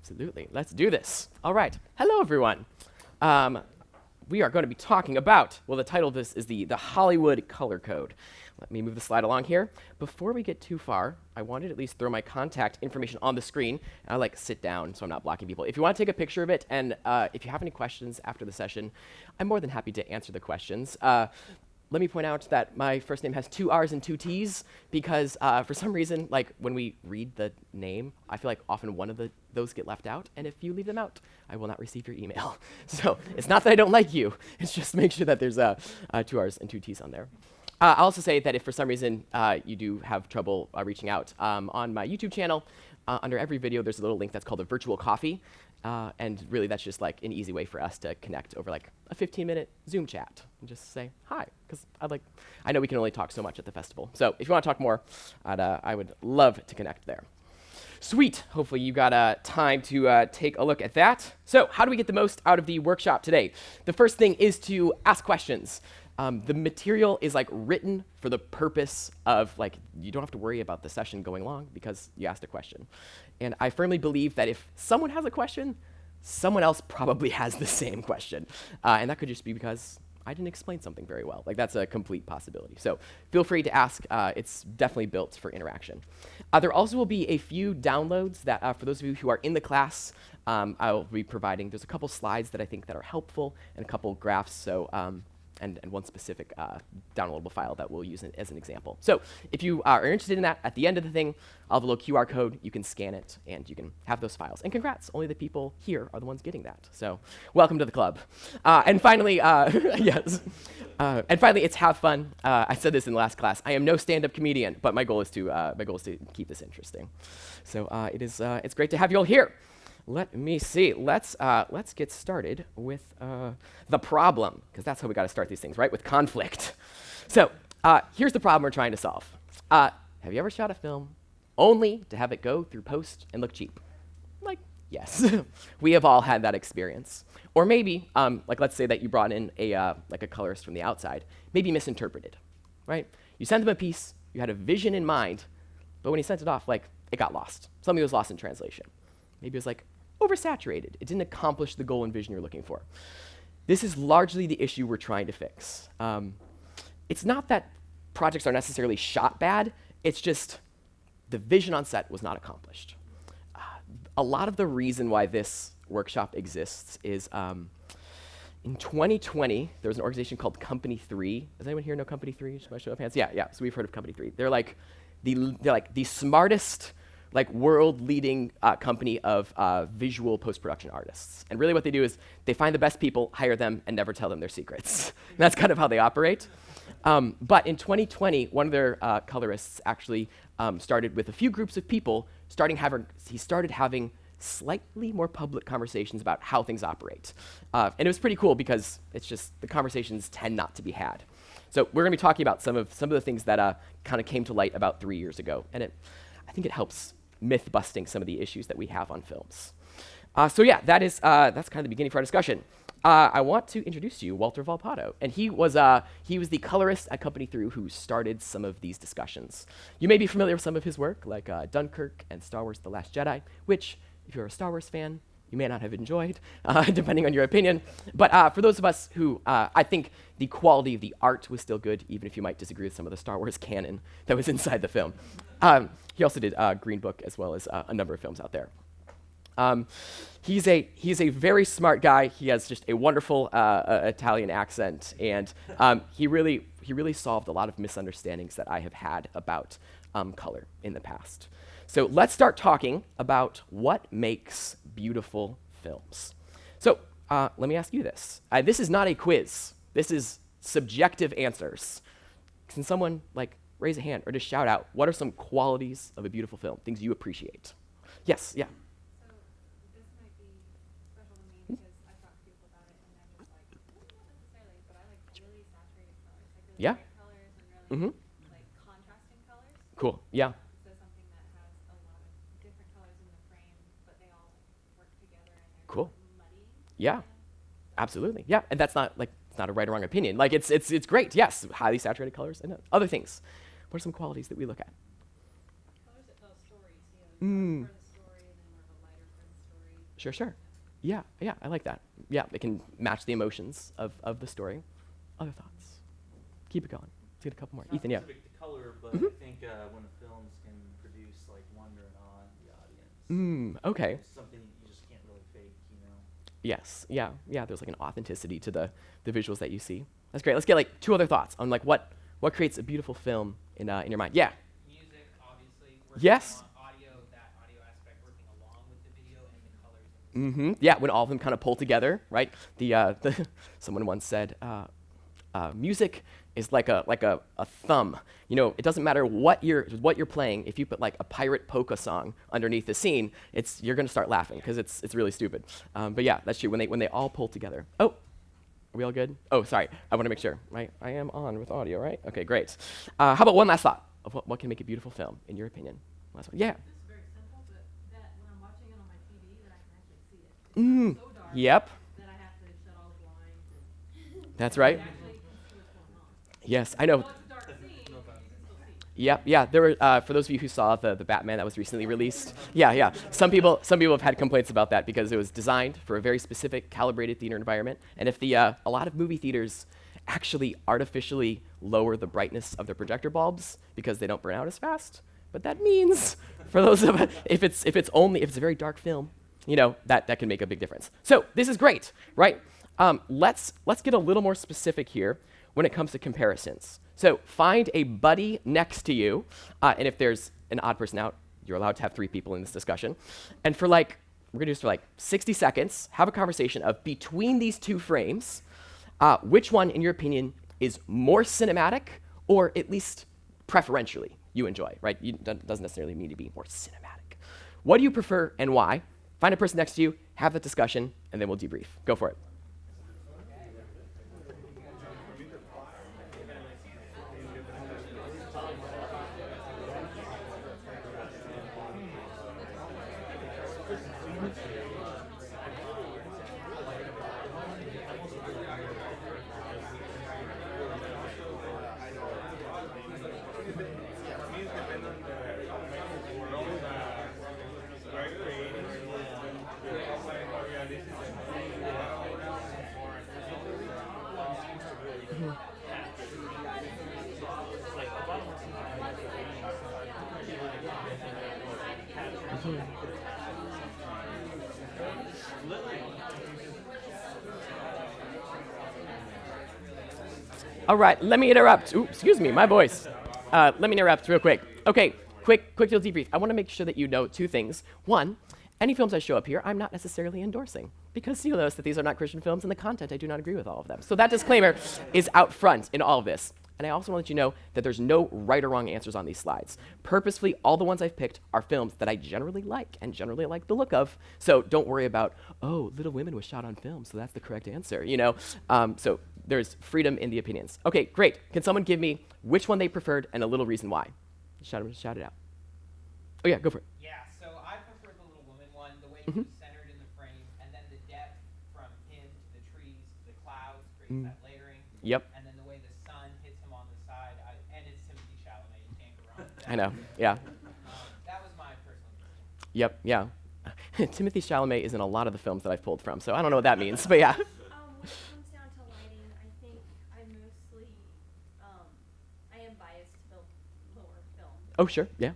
Absolutely. Let's do this. All right. Hello, everyone. We are going to be talking about, well, the title of this is the Hollywood Color Code. Let me move the slide along here. Before we get too far, I wanted to at least throw my contact information on the screen. I like sit down so I'm not blocking people. If you want to take a picture of it, and if you have any questions after the session, I'm more than happy to answer the questions. Let me point out that my first name has 2 R's and 2 T's because for some reason, like when we read the name, I feel like often one of those get left out, and if you leave them out, I will not receive your email. So it's not that I don't like you, it's just make sure that there's 2 R's and 2 T's on there. I'll also say that if for some reason you do have trouble reaching out, on my YouTube channel, under every video there's a little link that's called a virtual coffee, and really that's just like an easy way for us to connect over like a 15-minute Zoom chat and just say hi, because I know we can only talk so much at the festival. So if you want to talk more, I would love to connect there. Sweet. Hopefully you got time to take a look at that. So how do we get the most out of the workshop today? The first thing is to ask questions. The material is like written for the purpose of like, you don't have to worry about the session going long because you asked a question. And I firmly believe that if someone has a question, someone else probably has the same question. And that could just be because I didn't explain something very well. Like that's a complete possibility. So feel free to ask. It's definitely built for interaction. There also will be a few downloads that for those of you who are in the class, I'll be providing. There's a couple slides that I think that are helpful and a couple graphs. So and one specific downloadable file that we'll use as an example. So if you are interested in that, at the end of the thing, I'll have a little QR code. You can scan it, and you can have those files. And congrats, only the people here are the ones getting that. So welcome to the club. And finally, yes. And finally, it's have fun. I said this in the last class. I am no stand-up comedian, but my goal is to keep this interesting. So it's great to have you all here. Let me see. Let's get started with the problem, because that's how we got to start these things, right? With conflict. So here's the problem we're trying to solve. Have you ever shot a film only to have it go through post and look cheap? Like, yes. We have all had that experience. Or maybe, like let's say that you brought in a colorist from the outside, maybe misinterpreted, right? You sent them a piece, you had a vision in mind, but when you sent it off, like, it got lost. Something was lost in translation. Maybe it was like oversaturated. It didn't accomplish the goal and vision you're looking for. This is largely the issue we're trying to fix. It's not that projects are necessarily shot bad, it's just the vision on set was not accomplished. A lot of the reason why this workshop exists is in 2020, there was an organization called Company 3. Does anyone here know Company 3? Should I show of hands? Yeah, so we've heard of Company 3. They're like the smartest, like world-leading company of visual post-production artists. And really what they do is they find the best people, hire them, and never tell them their secrets. That's kind of how they operate. But in 2020, one of their colorists actually started with a few groups of people, he started having slightly more public conversations about how things operate. And it was pretty cool because it's just the conversations tend not to be had. So we're gonna be talking about some of the things that kind of came to light about 3 years ago. And I think it helps myth-busting some of the issues that we have on films. So yeah, that's kind of the beginning for our discussion. I want to introduce to you Walter Volpato, and he was the colorist at Company 3 who started some of these discussions. You may be familiar with some of his work, like Dunkirk and Star Wars: The Last Jedi, which, if you're a Star Wars fan, you may not have enjoyed, depending on your opinion. But for those of us who, I think the quality of the art was still good, even if you might disagree with some of the Star Wars canon that was inside the film. He also did Green Book, as well as a number of films out there. He's a very smart guy. He has just a wonderful Italian accent, and he really solved a lot of misunderstandings that I have had about color in the past. So let's start talking about what makes beautiful films. So let me ask you this. This is not a quiz. This is subjective answers. Can someone raise a hand or just shout out, what are some qualities of a beautiful film, things you appreciate? Yes, yeah. So this might be special to me because I've talked to people about it and they're just like, not necessarily, but I like really saturated colors, like really Yeah. bright colors and really like contrasting colors. Cool, yeah. So something that has a lot of different colors in the frame, but they all work together and they're Cool. muddy. Yeah, absolutely. Yeah, and that's not it's not a right or wrong opinion. It's great. Yes, highly saturated colors and other things. What are some qualities that we look at? Colors that tell stories, for the story and then more of a lighter for the story. Sure, sure. Yeah, yeah, I like that. Yeah, it can match the emotions of the story. Other thoughts? Keep it going. Let's get a couple more. It's not Ethan, yeah. specific to color, but Mhm. I think when the films can produce like wonder and awe in the audience, Okay. it's something you just can't really fake, you know. Yes, yeah, yeah. There's like an authenticity to the visuals that you see. That's great. Let's get like two other thoughts on like what creates a beautiful film in your mind. Yeah. Music, obviously. Working Yes. on audio, that audio aspect working along with the video and the colors. Yeah, when all of them kind of pull together, right? The someone once said, music is like a thumb. You know, it doesn't matter what you're playing. If you put like a pirate polka song underneath the scene, you're gonna start laughing because it's really stupid. But yeah, that's true. When they all pull together. Oh, are we all good? Oh, sorry. I want to make sure. Right, I am on with audio, right? Okay, great. How about one last thought of what can make a beautiful film in your opinion? Last one. Yeah. This is very simple, but that when I'm watching it on my TV, that I can actually see it. It's Mm. not so dark Yep. that I have to shut all the blinds. And That's right. I actually can see what's going on. Yes, I know. Though it's a dark scene, you can still see. Yep, yeah. There were for those of you who saw the Batman that was recently released. Yeah. Some people have had complaints about that because it was designed for a very specific calibrated theater environment. And if a lot of movie theaters actually artificially lower the brightness of their projector bulbs because they don't burn out as fast, but that means for those of if it's a very dark film, you know, that can make a big difference. So this is great, right? Let's get a little more specific here when it comes to comparisons. So find a buddy next to you, and if there's an odd person out, you're allowed to have 3 people in this discussion. And we're gonna do this for like 60 seconds, have a conversation of between these 2 frames, which one, in your opinion, is more cinematic, or at least preferentially you enjoy, right? Doesn't necessarily mean to be more cinematic. What do you prefer and why? Find a person next to you, have that discussion, and then we'll debrief. Go for it. All right, let me interrupt. Ooh, excuse me, my voice. Let me interrupt real quick. Okay, quick little debrief. I want to make sure that you know 2 things. One, any films I show up here, I'm not necessarily endorsing because you'll notice that these are not Christian films and the content, I do not agree with all of them. So that disclaimer is out front in all of this. And I also want to let you know that there's no right or wrong answers on these slides. Purposefully, all the ones I've picked are films that I generally like and generally like the look of. So don't worry about, oh, Little Women was shot on film, so that's the correct answer, you know? So there's freedom in the opinions. Okay, great. Can someone give me which one they preferred and a little reason why? Shout it out. Oh yeah, go for it. Yeah, so I prefer the Little Woman one, the way Mhm. it was centered in the frame, and then the depth from him to the trees to the clouds creates that layering. Yep, And then the way the sun hits him on the side, and it's Timothy Chalamet, you can't go wrong with that. I know, yeah. That was my personal opinion. Yep, yeah. Timothy Chalamet is in a lot of the films that I've pulled from, so I don't know what that means, but yeah. When it comes down to lighting, I think I mostly, I am biased to the lower film. Oh, sure, yeah.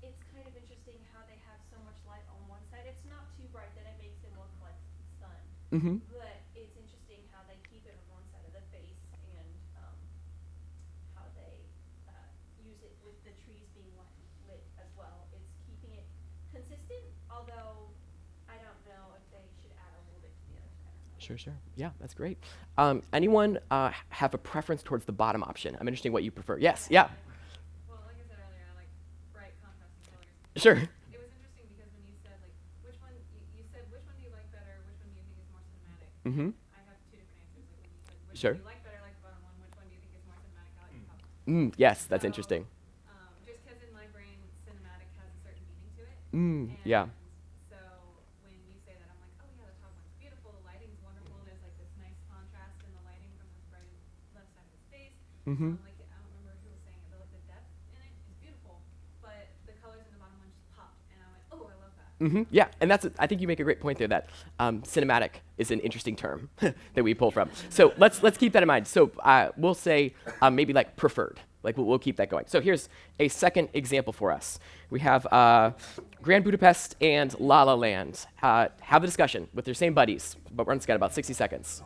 It's kind of interesting how they have so much light on one side. It's not too bright that it makes it look like the sun, Mm-hmm. but it's interesting how they keep it on one side of the face and how they use it with the trees being lit as well. It's keeping it consistent, although I don't know if they should add a little bit to the other side. Sure. Yeah, that's great. Anyone have a preference towards the bottom option? I'm interested in what you prefer. Yes, yeah. Well, like I said earlier, I like bright contrasting colors. Sure. It was interesting because when you said like which one you said which one do you like better, which one do you think is more cinematic? Mm-hmm. I have 2 different answers. Like when you said which Sure. one do you like better, I like the bottom one. Which one do you think is more cinematic? I like the top one. Yes, that's So, interesting. Just because in my brain cinematic has a certain meaning to it. Yeah. So when you say that, I'm like, oh yeah, the top one's beautiful. The lighting's wonderful. There's like this nice contrast in the lighting from the bright left side of his face. Mm-hmm. Like I don't remember who was saying it, but like the depth in it is beautiful, but the colors in the bottom one just popped, and I went, oh, I love that. Yeah, and I think you make a great point there that cinematic is an interesting term that we pull from. So let's keep that in mind. So we'll say maybe like preferred. Like we'll keep that going. So here's a second example for us. We have Grand Budapest and La La Land. Have a discussion with their same buddies, but we're got about 60 seconds.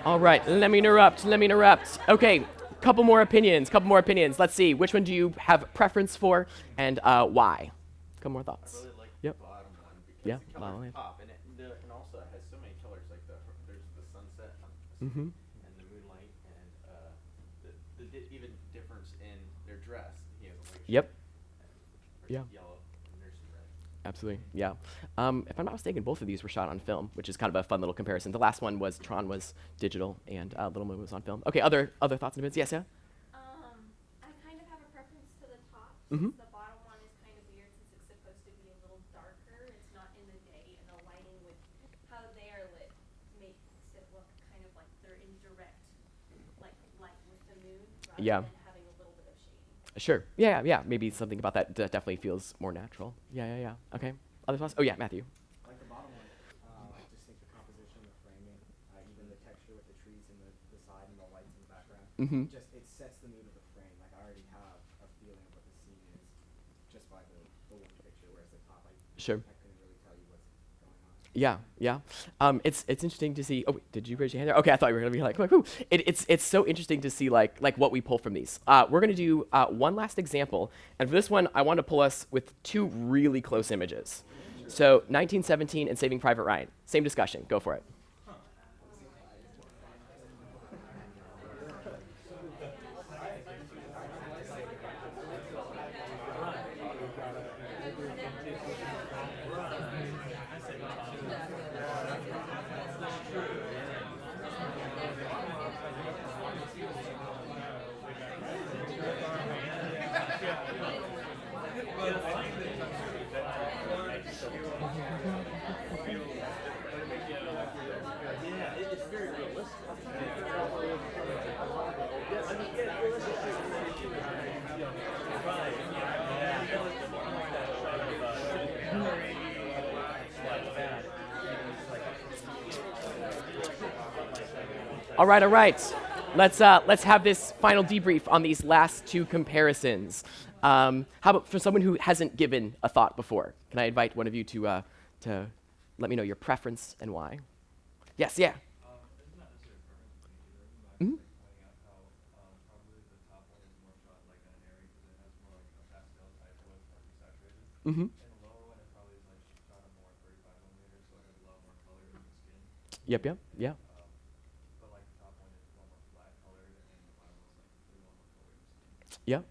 All right, let me interrupt. Okay, couple more opinions. Let's see, which one do you have preference for and why? Couple more thoughts. I really like Yep. the bottom one because Yeah, the La La colors Land. pop, and also it has so many colors. Like there's the sunset and the moonlight, and even difference in their dress. He has a white Yep. shirt, and Yeah. yellow, and there's some red. Absolutely, yeah. If I'm not mistaken, both of these were shot on film, which is kind of a fun little comparison. The last one was Tron was digital, and Little Moon was on film. Okay, other thoughts and opinions? Yes, yeah. I kind of have a preference to the top. Mhm. Since the bottom one is kind of weird since it's supposed to be a little darker. It's not in the day, and the lighting with how they are lit makes it look kind of like they're in direct like light with the moon rather Yeah. than having a little bit of shading. Sure. Yeah. Maybe something about that definitely feels more natural. Yeah. Okay. Other thoughts? Oh yeah, Matthew. Like the bottom one, I just think the composition, the framing, even the texture with the trees and the side and the lights in the background, it sets the mood of the frame. Like I already have a feeling of what the scene is just by the one picture, whereas the top, Sure. I couldn't really tell you what's going on. Yeah. It's interesting to see. Oh, wait, did you raise your hand there? Okay, I thought you were gonna be like, whoo. It's so interesting to see like what we pull from these. We're gonna do one last example, and for this one, I want to pull us with two really close images. So 1917 and Saving Private Ryan. Same discussion. Go for it. All right. Let's have this final debrief on these last two comparisons. How about for someone who hasn't given a thought before? Can I invite one of you to let me know your preference and why? Yes, yeah. It's not necessarily a preference between either of them. I'm just pointing out how probably the top one is more shot like an airy because it has more like a pastel type look, more desaturated. Mm-hmm. And the lower one, it probably is like shot on more 35 millimeters, so it has a lot more color in the skin. Yep. Yeah. But like the top one is a lot more flat colored, and the bottom one's like a lot more color in the skin.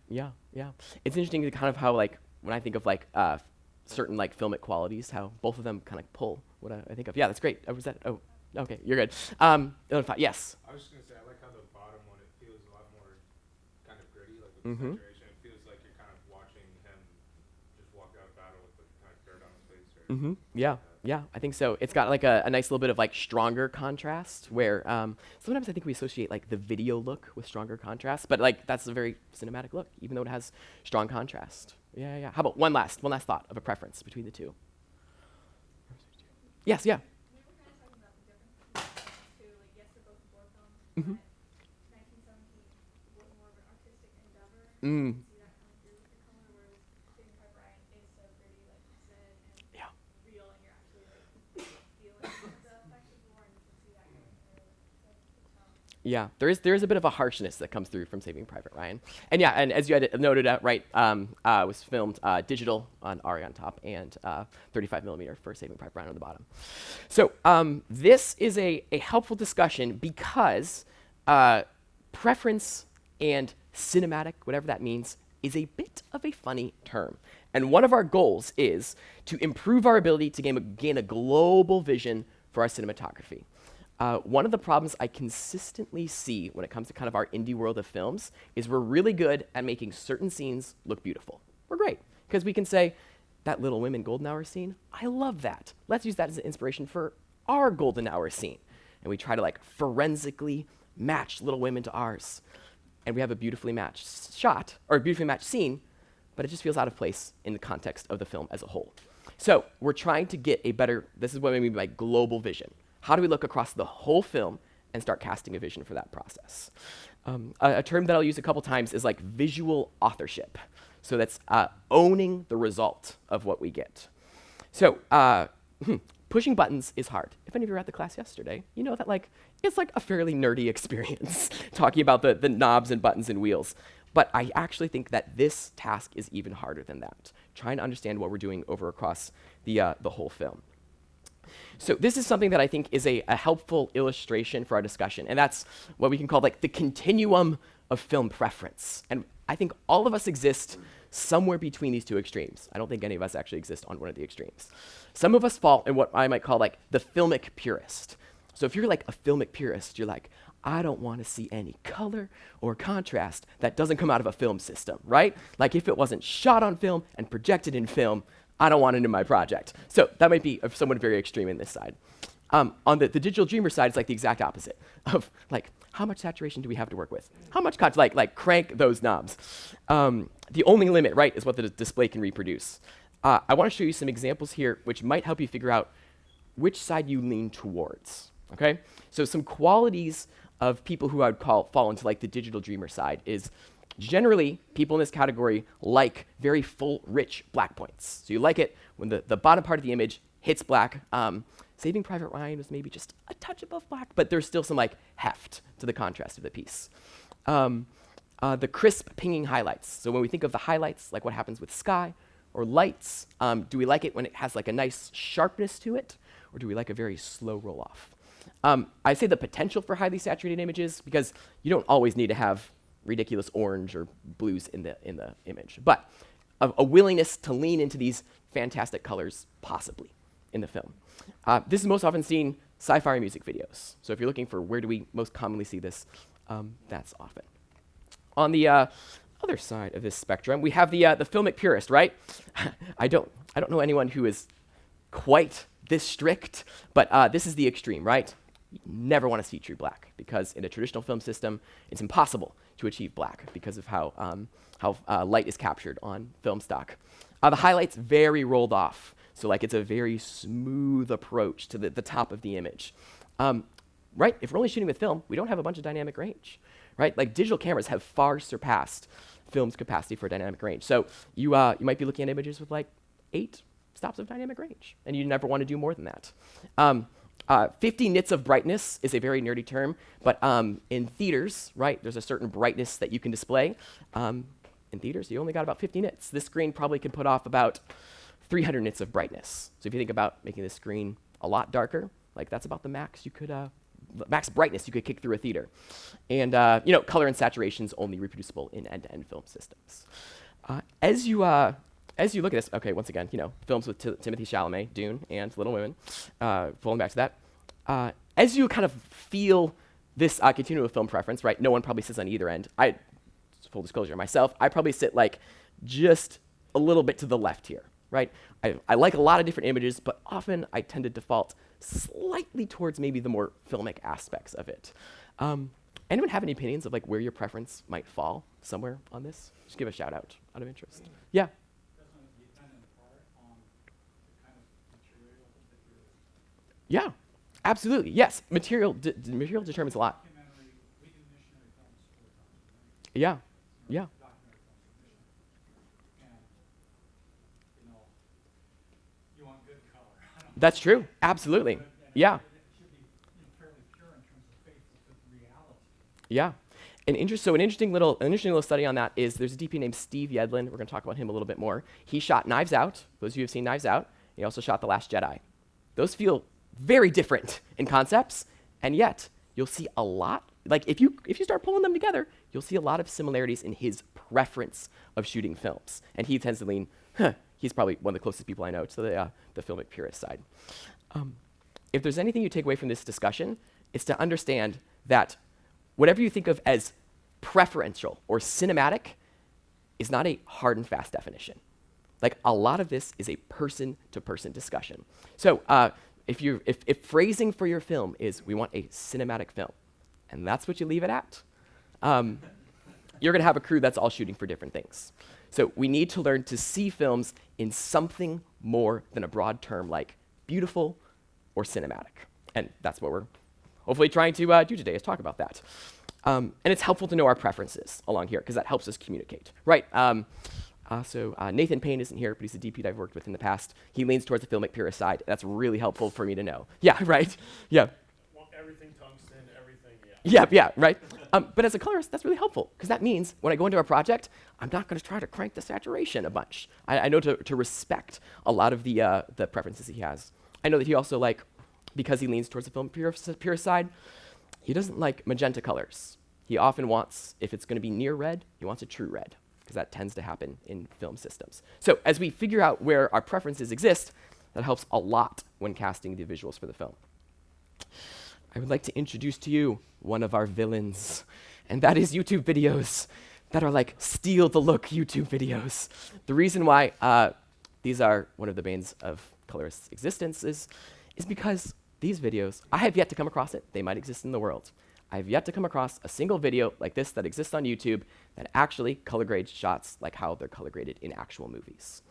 Yeah. It's interesting to kind of how like when I think of like certain like filmic qualities, how both of them kind of pull what I think of. Yeah, that's great. Was that? Oh, okay, you're good. Yes. I was just gonna say I like how the bottom one it feels a lot more kind of gritty, like with the saturation. It feels like you're kind of watching him just walk out of battle with kind of dirt on his face. Or Yeah, I think so. It's got like a nice little bit of like stronger contrast where sometimes I think we associate like the video look with stronger contrast, but like that's a very cinematic look, even though it has strong contrast. Yeah. How about one last thought of a preference between the two? Yes, yeah. We were kind of talking about the differences too. Like, yes, they're both war films, but 1917 was more of an artistic endeavor. You can see that coming through with the color, whereas Saving Private Ryan is so gritty, like you said, and real, and you're actually like feeling the effects of war, and you can see that coming through with the tone. Yeah, there is a bit of a harshness that comes through from Saving Private Ryan, and yeah, and as you had noted, right, was filmed digital on ARRI on top and 35 millimeter for Saving Private Ryan on the bottom. So this is a helpful discussion because preference and cinematic, whatever that means, is a bit of a funny term. And one of our goals is to improve our ability to gain a global vision for our cinematography. One of the problems I consistently see when it comes to kind of our indie world of films is we're really good at making certain scenes look beautiful. We're great, because we can say, that Little Women Golden Hour scene, I love that. Let's use that as an inspiration for our Golden Hour scene. And we try to like forensically match Little Women to ours. And we have a beautifully matched shot, or a beautifully matched scene, but it just feels out of place in the context of the film as a whole. So we're trying to get a better, this is what I mean by global vision. How do we look across the whole film and start casting a vision for that process? A term that I'll use a couple times is like visual authorship. So that's owning the result of what we get. So pushing buttons is hard. If any of you were at the class yesterday, you know that like it's like a fairly nerdy experience talking about the knobs and buttons and wheels. But I actually think that this task is even harder than that, trying to understand what we're doing over across the whole film. So this is something that I think is a helpful illustration for our discussion, and that's what we can call like the continuum of film preference. And I think all of us exist somewhere between these two extremes. I don't think any of us actually exist on one of the extremes. Some of us fall in what I might call like the filmic purist. So if you're like a filmic purist, you're like, I don't want to see any color or contrast that doesn't come out of a film system, right? Like if it wasn't shot on film and projected in film, I don't want it in my project. So that might be someone very extreme in this side. On the digital dreamer side, it's like the exact opposite of like, how much saturation do we have to work with? How much like crank those knobs. The only limit, right, is what the display can reproduce. I want to show you some examples here which might help you figure out which side you lean towards, okay? So some qualities of people who I would fall into like the digital dreamer side is generally people in this category like very full, rich black points. So you like it when the bottom part of the image hits black. Saving Private Ryan was maybe just a touch above black, but there's still some like heft to the contrast of the piece. The crisp pinging highlights. So when we think of the highlights, like what happens with sky or lights, do we like it when it has like a nice sharpness to it, or do we like a very slow roll off? I say the potential for highly saturated images because you don't always need to have ridiculous orange or blues in the image, but a willingness to lean into these fantastic colors possibly in the film. This is most often seen sci-fi music videos. So if you're looking for where do we most commonly see this, that's often. On the other side of this spectrum, we have the filmic purist, right? I don't know anyone who is quite this strict, but this is the extreme, right? You never want to see true black because in a traditional film system, it's impossible to achieve black because of how light is captured on film stock. The highlights very rolled off. So like it's a very smooth approach to the top of the image. Right, if we're only shooting with film, we don't have a bunch of dynamic range, right? Like digital cameras have far surpassed film's capacity for dynamic range. So you might be looking at images with like 8 stops of dynamic range, and you never want to do more than that. 50 nits of brightness is a very nerdy term, but in theaters, right, there's a certain brightness that you can display. In theaters, you only got about 50 nits. This screen probably can put off about 300 nits of brightness. So if you think about making the screen a lot darker, like that's about the max you could, max brightness you could kick through a theater. And color and saturation is only reproducible in end-to-end film systems. As you look at this, okay, once again, films with Timothée Chalamet, Dune, and Little Women, falling back to that. As you kind of feel this continuum of film preference, right? No one probably sits on either end. Full disclosure, myself, I probably sit like just a little bit to the left here, right? I like a lot of different images, but often I tend to default slightly towards maybe the more filmic aspects of it. Anyone have any opinions of like where your preference might fall somewhere on this? Just give a shout out of interest. Yeah. Yeah, absolutely. Yes, material determines a lot. Yeah, yeah. That's true. Absolutely. Yeah. Yeah. An interesting little study on that is there's a DP named Steve Yedlin. We're going to talk about him a little bit more. He shot Knives Out. Those of you who have seen Knives Out. He also shot The Last Jedi. Those feel very different in concepts, and yet you'll see a lot. Like if you start pulling them together, you'll see a lot of similarities in his preference of shooting films. And he tends to lean. He's probably one of the closest people I know to the filmic purist side. If there's anything you take away from this discussion, it's to understand that whatever you think of as preferential or cinematic is not a hard and fast definition. Like a lot of this is a person-to-person discussion. So if phrasing for your film is we want a cinematic film, and that's what you leave it at, you're going to have a crew that's all shooting for different things. So we need to learn to see films in something more than a broad term like beautiful or cinematic. And that's what we're hopefully trying to do today, is talk about that. And it's helpful to know our preferences along here, because that helps us communicate. Right. So Nathan Payne isn't here, but he's a DP that I've worked with in the past. He leans towards the filmic purist side. That's really helpful for me to know. Yeah, right? Yeah. Well, everything tungsten, everything, yeah. Yeah, right? But as a colorist, that's really helpful, because that means when I go into a project, I'm not going to try to crank the saturation a bunch. I know to respect a lot of the preferences he has. I know that he also, because he leans towards the film purist side, he doesn't like magenta colors. He often wants, if it's going to be near red, he wants a true red, because that tends to happen in film systems. So as we figure out where our preferences exist, that helps a lot when casting the visuals for the film. I would like to introduce to you one of our villains, and that is YouTube videos that are like steal the look YouTube videos. The reason why these are one of the banes of colorist's existence is because these videos, I have yet to come across it. They might exist in the world. I have yet to come across a single video like this that exists on YouTube that actually color grades shots like how they're color graded in actual movies.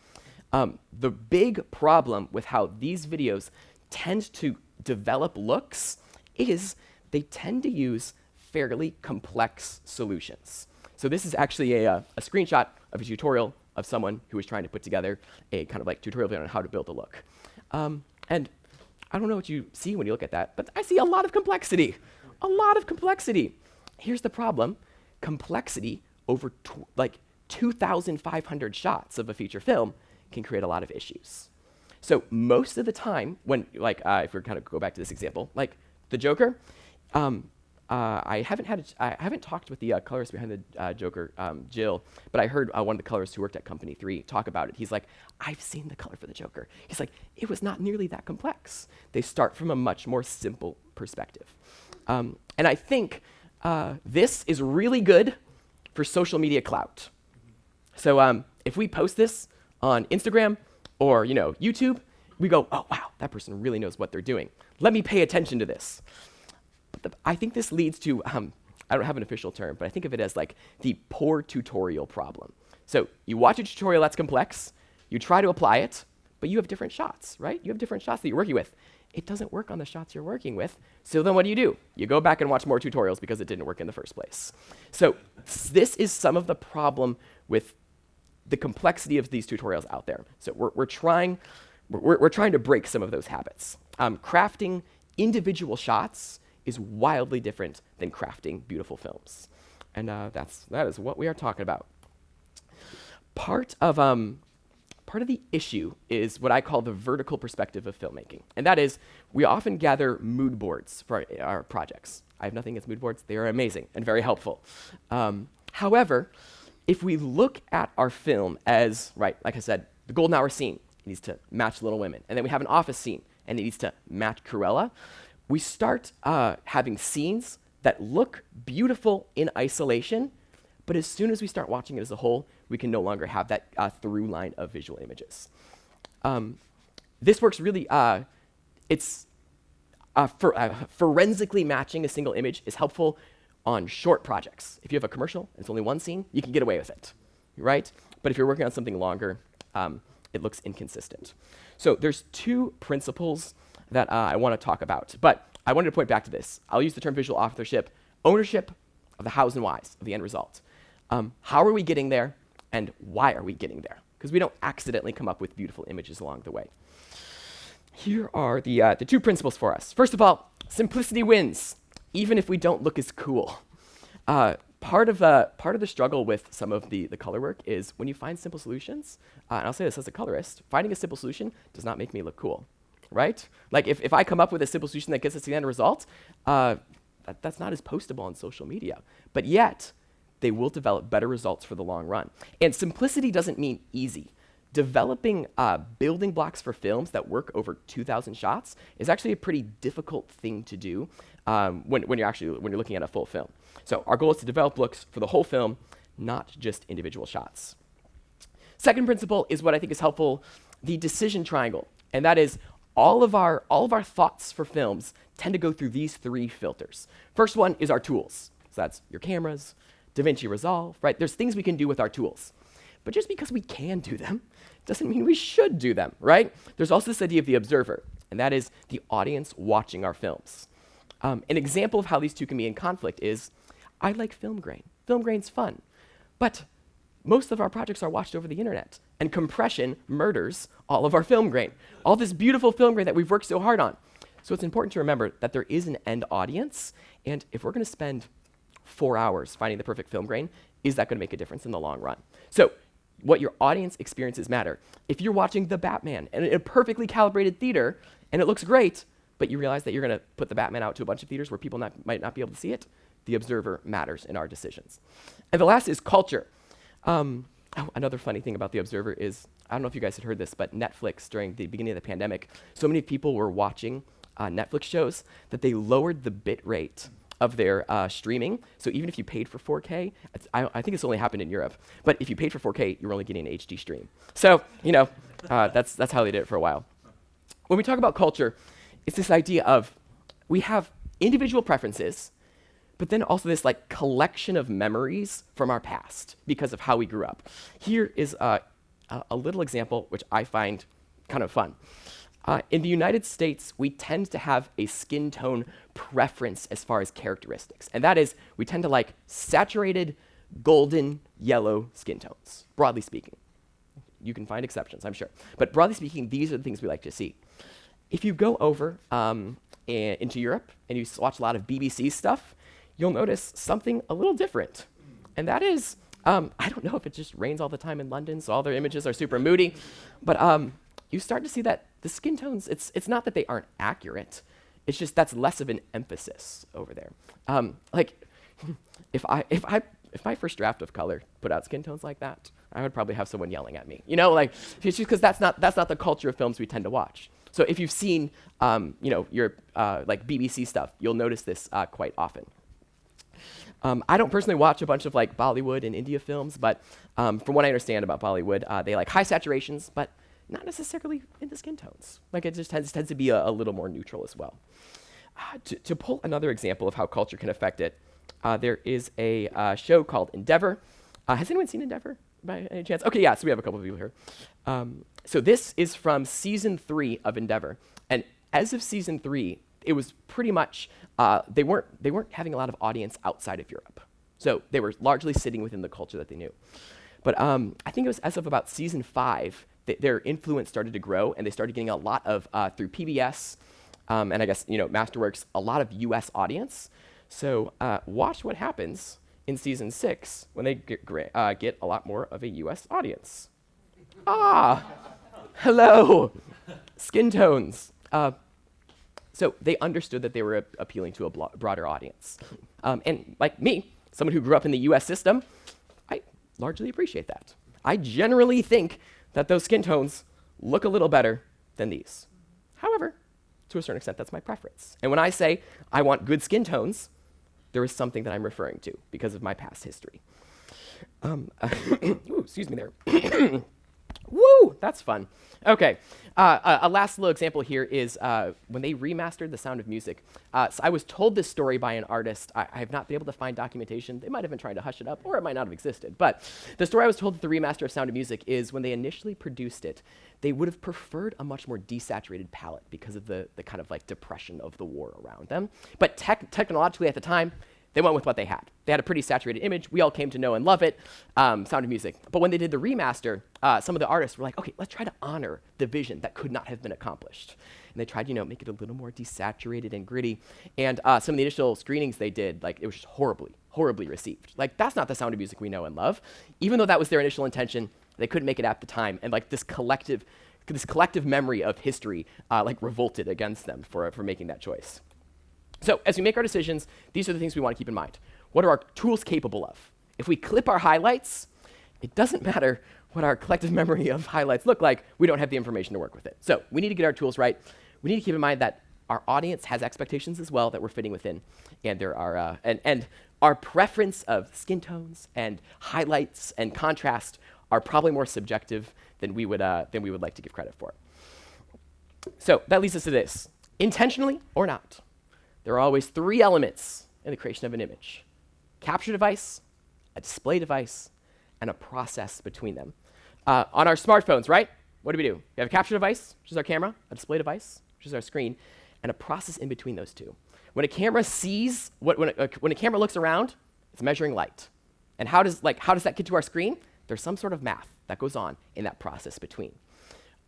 The big problem with how these videos tend to develop looks is they tend to use fairly complex solutions. So this is actually a screenshot of a tutorial of someone who was trying to put together a kind of like tutorial video on how to build a look. And I don't know what you see when you look at that, but I see a lot of complexity. A lot of complexity. Here's the problem. Complexity over 2,500 shots of a feature film can create a lot of issues. So most of the time, when if we kind of go back to this example, like the Joker, I haven't talked with the colorist behind the Joker, Jill, but I heard one of the colorists who worked at Company 3 talk about it. He's like, I've seen the color for the Joker. He's like, it was not nearly that complex. They start from a much more simple perspective. And I think this is really good for social media clout. So if we post this on Instagram or YouTube, we go, oh, wow, that person really knows what they're doing. Let me pay attention to this. But I think this leads to, I don't have an official term, but I think of it as like the poor tutorial problem. So you watch a tutorial that's complex, you try to apply it, but you have different shots, right? You have different shots that you're working with. It doesn't work on the shots you're working with, so then what do? You go back and watch more tutorials because it didn't work in the first place. So this is some of the problem with the complexity of these tutorials out there. So we're trying to break some of those habits. Crafting individual shots is wildly different than crafting beautiful films. And that is what we are talking about. Part of the issue is what I call the vertical perspective of filmmaking. And that is, we often gather mood boards for our projects. I have nothing against mood boards. They are amazing and very helpful. However, if we look at our film as, right, like I said, the golden hour scene, it needs to match Little Women. And then we have an office scene, and it needs to match Cruella. We start having scenes that look beautiful in isolation, but as soon as we start watching it as a whole, we can no longer have that through line of visual images. This works really, forensically matching a single image is helpful on short projects. If you have a commercial and it's only one scene, you can get away with it, right? But if you're working on something longer, it looks inconsistent. So there's two principles that I want to talk about, but I wanted to point back to this. I'll use the term visual authorship, ownership of the hows and whys of the end result. How are we getting there, and why are we getting there? Because we don't accidentally come up with beautiful images along the way. Here are the two principles for us. First of all, simplicity wins, even if we don't look as cool. Part of the struggle with some of the color work is when you find simple solutions, and I'll say this as a colorist, finding a simple solution does not make me look cool, right? Like if I come up with a simple solution that gets us to the end result, that's not as postable on social media. But yet, they will develop better results for the long run. And simplicity doesn't mean easy. Developing building blocks for films that work over 2,000 shots is actually a pretty difficult thing to do when you're looking at a full film. So our goal is to develop looks for the whole film, not just individual shots. Second principle is what I think is helpful, the decision triangle, and that is all of our thoughts for films tend to go through these three filters. First one is our tools. So that's your cameras, DaVinci Resolve, right? There's things we can do with our tools. But just because we can do them doesn't mean we should do them, right? There's also this idea of the observer, and that is the audience watching our films. An example of how these two can be in conflict is, I like film grain. Film grain's fun. But most of our projects are watched over the internet, and compression murders all of our film grain. All this beautiful film grain that we've worked so hard on. So it's important to remember that there is an end audience, and if we're gonna spend 4 hours finding the perfect film grain, is that gonna make a difference in the long run? So what your audience experiences matter. If you're watching The Batman in a perfectly calibrated theater, and it looks great, but you realize that you're gonna put The Batman out to a bunch of theaters where people might not be able to see it, the observer matters in our decisions. And the last is culture. Another funny thing about the observer is, I don't know if you guys had heard this, but Netflix, during the beginning of the pandemic, so many people were watching Netflix shows that they lowered the bit rate of their streaming. So even if you paid for 4K, I think it's only happened in Europe, but if you paid for 4K, you're only getting an HD stream. So, that's how they did it for a while. When we talk about culture, it's this idea of we have individual preferences, but then also this like collection of memories from our past because of how we grew up. Here is a little example which I find kind of fun. In the United States, we tend to have a skin tone preference as far as characteristics, and that is we tend to like saturated, golden, yellow skin tones, broadly speaking. You can find exceptions, I'm sure. But broadly speaking, these are the things we like to see. If you go over into Europe and you watch a lot of BBC stuff, you'll notice something a little different. And that is, I don't know if it just rains all the time in London, so all their images are super moody, but you start to see that the skin tones, it's not that they aren't accurate, it's just that's less of an emphasis over there. Like, if my first draft of Color put out skin tones like that, I would probably have someone yelling at me. Like, it's just because that's not the culture of films we tend to watch. So if you've seen, your like BBC stuff, you'll notice this quite often. I don't personally watch a bunch of like Bollywood and India films, but from what I understand about Bollywood, they like high saturations, but not necessarily in the skin tones. Like it just tends to be a little more neutral as well. To pull another example of how culture can affect it, there is a show called Endeavor. Has anyone seen Endeavor by any chance? Okay, yeah, so we have a couple of people here. So this is from season 3 of Endeavor. And as of season 3, it was pretty much, they weren't having a lot of audience outside of Europe. So they were largely sitting within the culture that they knew. But I think it was as of about season 5, their influence started to grow, and they started getting a lot of, through PBS, and I guess, Masterworks, a lot of US audience. So watch what happens in season 6 when they get a lot more of a US audience. Hello, skin tones. So they understood that they were appealing to a broader audience. And like me, someone who grew up in the US system, I largely appreciate that. I generally think that those skin tones look a little better than these. However, to a certain extent, that's my preference. And when I say I want good skin tones, there is something that I'm referring to because of my past history. Ooh, excuse me there. Woo, that's fun. Okay, a last little example here is when they remastered The Sound of Music. So I was told this story by an artist. I have not been able to find documentation. They might have been trying to hush it up, or it might not have existed. But the story I was told with the remaster of Sound of Music is when they initially produced it, they would have preferred a much more desaturated palette because of the kind of like depression of the war around them. But technologically at the time, they went with what they had. They had a pretty saturated image. We all came to know and love it, Sound of Music. But when they did the remaster, some of the artists were like, okay, let's try to honor the vision that could not have been accomplished. And they tried, make it a little more desaturated and gritty. And some of the initial screenings they did, like, it was just horribly received. Like, that's not the Sound of Music we know and love. Even though that was their initial intention, they couldn't make it at the time. And like this collective memory of history like revolted against them for making that choice. So as we make our decisions, these are the things we want to keep in mind. What are our tools capable of? If we clip our highlights, it doesn't matter what our collective memory of highlights look like. We don't have the information to work with it. So we need to get our tools right. We need to keep in mind that our audience has expectations as well that we're fitting within, and there are and our preference of skin tones and highlights and contrast are probably more subjective than we would like to give credit for. So that leads us to this: intentionally or not, there are always three elements in the creation of an image: capture device, a display device, and a process between them. On our smartphones, right? What do? We have a capture device, which is our camera, a display device, which is our screen, and a process in between those two. When a camera sees, when a camera looks around, it's measuring light. And how does that get to our screen? There's some sort of math that goes on in that process between.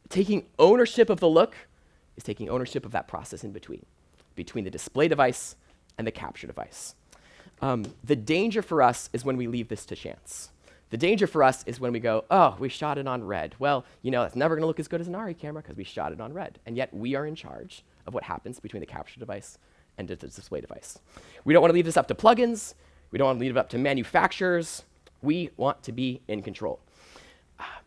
Taking ownership of the look is taking ownership of that process in between the display device and the capture device. The danger for us is when we leave this to chance. The danger for us is when we go, oh, we shot it on red. Well, that's never going to look as good as an ARRI camera because we shot it on red. And yet we are in charge of what happens between the capture device and the display device. We don't want to leave this up to plugins. We don't want to leave it up to manufacturers. We want to be in control.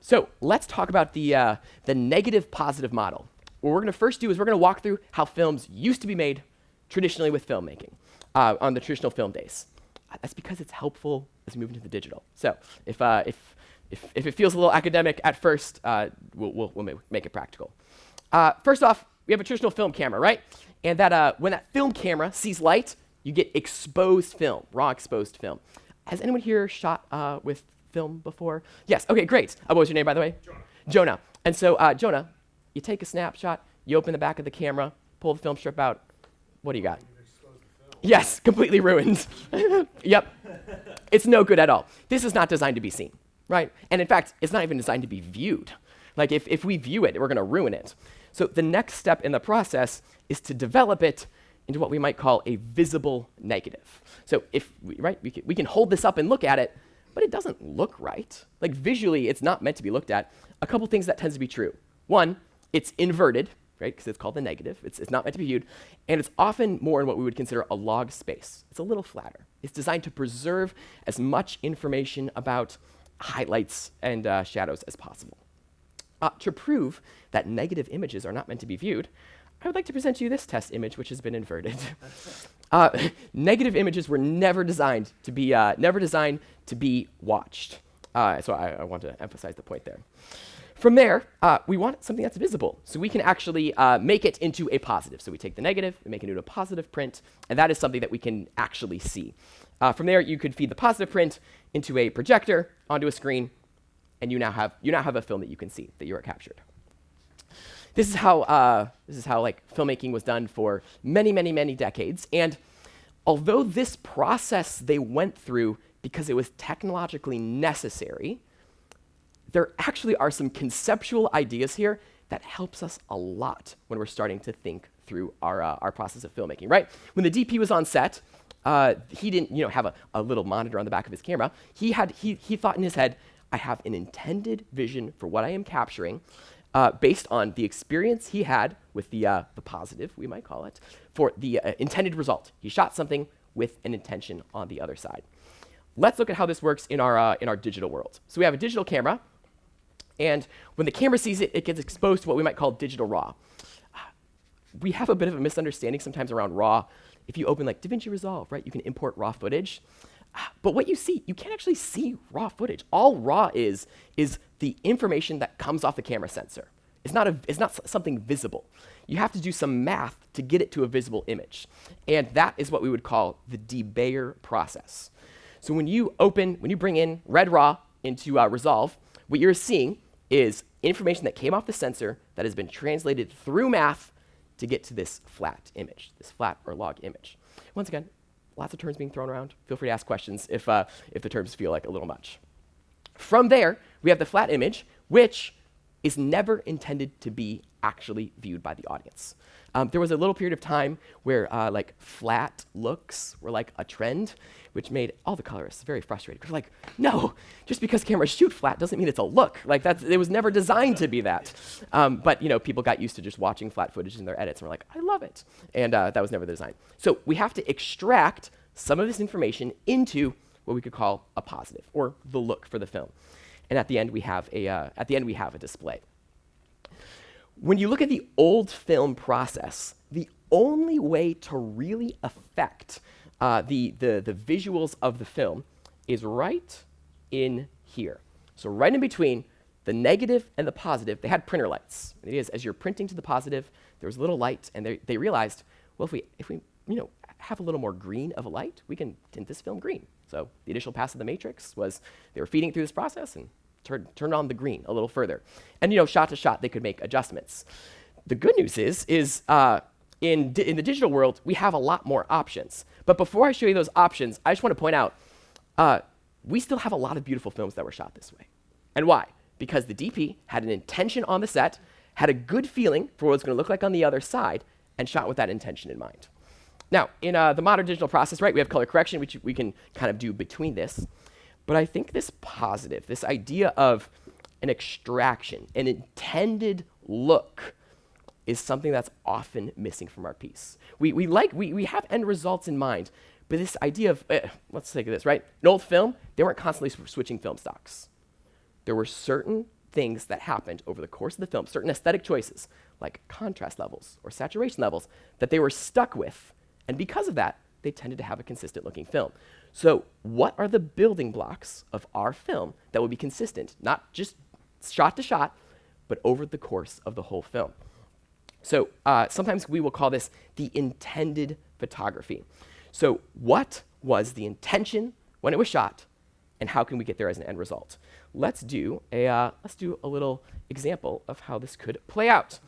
So let's talk about the negative positive model. What we're going to first do is we're going to walk through how films used to be made traditionally with filmmaking on the traditional film days. That's because it's helpful as we move into the digital. So if it feels a little academic at first, we'll make it practical. First off, we have a traditional film camera, right? And that when that film camera sees light, you get exposed film, raw exposed film. Has anyone here shot with film before? Yes. Okay, great. What was your name, by the way? Jonah. And so, Jonah, you take a snapshot, you open the back of the camera, pull the film strip out. What do you got? Yes, completely ruined. Yep. It's no good at all. This is not designed to be seen, right? And in fact, it's not even designed to be viewed. Like if we view it, we're going to ruin it. So the next step in the process is to develop it into what we might call a visible negative. So we can hold this up and look at it, but it doesn't look right. Like visually, it's not meant to be looked at. A couple things that tends to be true. One, it's inverted, right? Because it's called the negative. It's not meant to be viewed. And it's often more in what we would consider a log space. It's a little flatter. It's designed to preserve as much information about highlights and shadows as possible. To prove that negative images are not meant to be viewed, I would like to present you this test image, which has been inverted. Negative images were never designed to be watched. So I want to emphasize the point there. From there, we want something that's visible, so we can actually make it into a positive. So we take the negative and make it into a positive print, and that is something that we can actually see. From there, you could feed the positive print into a projector onto a screen, and you now have a film that you can see that you are captured. This is how like filmmaking was done for many decades. And although this process they went through because it was technologically necessary, there actually are some conceptual ideas here that helps us a lot when we're starting to think through our process of filmmaking. Right? When the DP was on set, he didn't have a little monitor on the back of his camera. He thought in his head, I have an intended vision for what I am capturing. Based on the experience he had with the positive, we might call it, for the intended result. He shot something with an intention on the other side. Let's look at how this works in our digital world. So we have a digital camera, and when the camera sees it, it gets exposed to what we might call digital RAW. We have a bit of a misunderstanding sometimes around RAW. If you open like DaVinci Resolve, right, you can import RAW footage. But what you see, you can't actually see raw footage. All RAW is the information that comes off the camera sensor. It's not something visible. You have to do some math to get it to a visible image. And that is what we would call the debayer process. So when you bring in red RAW into Resolve, what you're seeing is information that came off the sensor that has been translated through math to get to this flat image, this flat or log image. Once again, Lots of terms being thrown around. Feel free to ask questions if the terms feel like a little much. From there, we have the flat image, which is never intended to be actually viewed by the audience. There was a little period of time where like flat looks were like a trend, which made all the colorists very frustrated. Because like, no, just because cameras shoot flat doesn't mean it's a look. Like it was never designed to be that. But you know, people got used to just watching flat footage in their edits and were like, I love it. And that was never the design. So we have to extract some of this information into what we could call a positive, or the look for the film. And at the end we have a display. When you look at the old film process, the only way to really affect the visuals of the film is right in here. So right in between the negative and the positive, they had printer lights. And it is, as you're printing to the positive, there was a little light, and they realized, well, if we have a little more green of a light, we can tint this film green. So the initial pass of the Matrix was they were feeding through this process and turned on the green a little further. And shot to shot, they could make adjustments. The good news is in the digital world, we have a lot more options. But before I show you those options, I just want to point out, we still have a lot of beautiful films that were shot this way. And why? Because the DP had an intention on the set, had a good feeling for what it's going to look like on the other side, and shot with that intention in mind. Now, in the modern digital process, right, we have color correction, which we can kind of do between this. But I think this positive, this idea of an extraction, an intended look, is something that's often missing from our piece. We have end results in mind, but this idea of, let's take this, right? An old film, they weren't constantly switching film stocks. There were certain things that happened over the course of the film, certain aesthetic choices, like contrast levels or saturation levels, that they were stuck with. And because of that, they tended to have a consistent looking film. So what are the building blocks of our film that will be consistent, not just shot to shot, but over the course of the whole film? So sometimes we will call this the intended photography. So what was the intention when it was shot, and how can we get there as an end result? Let's do a little example of how this could play out.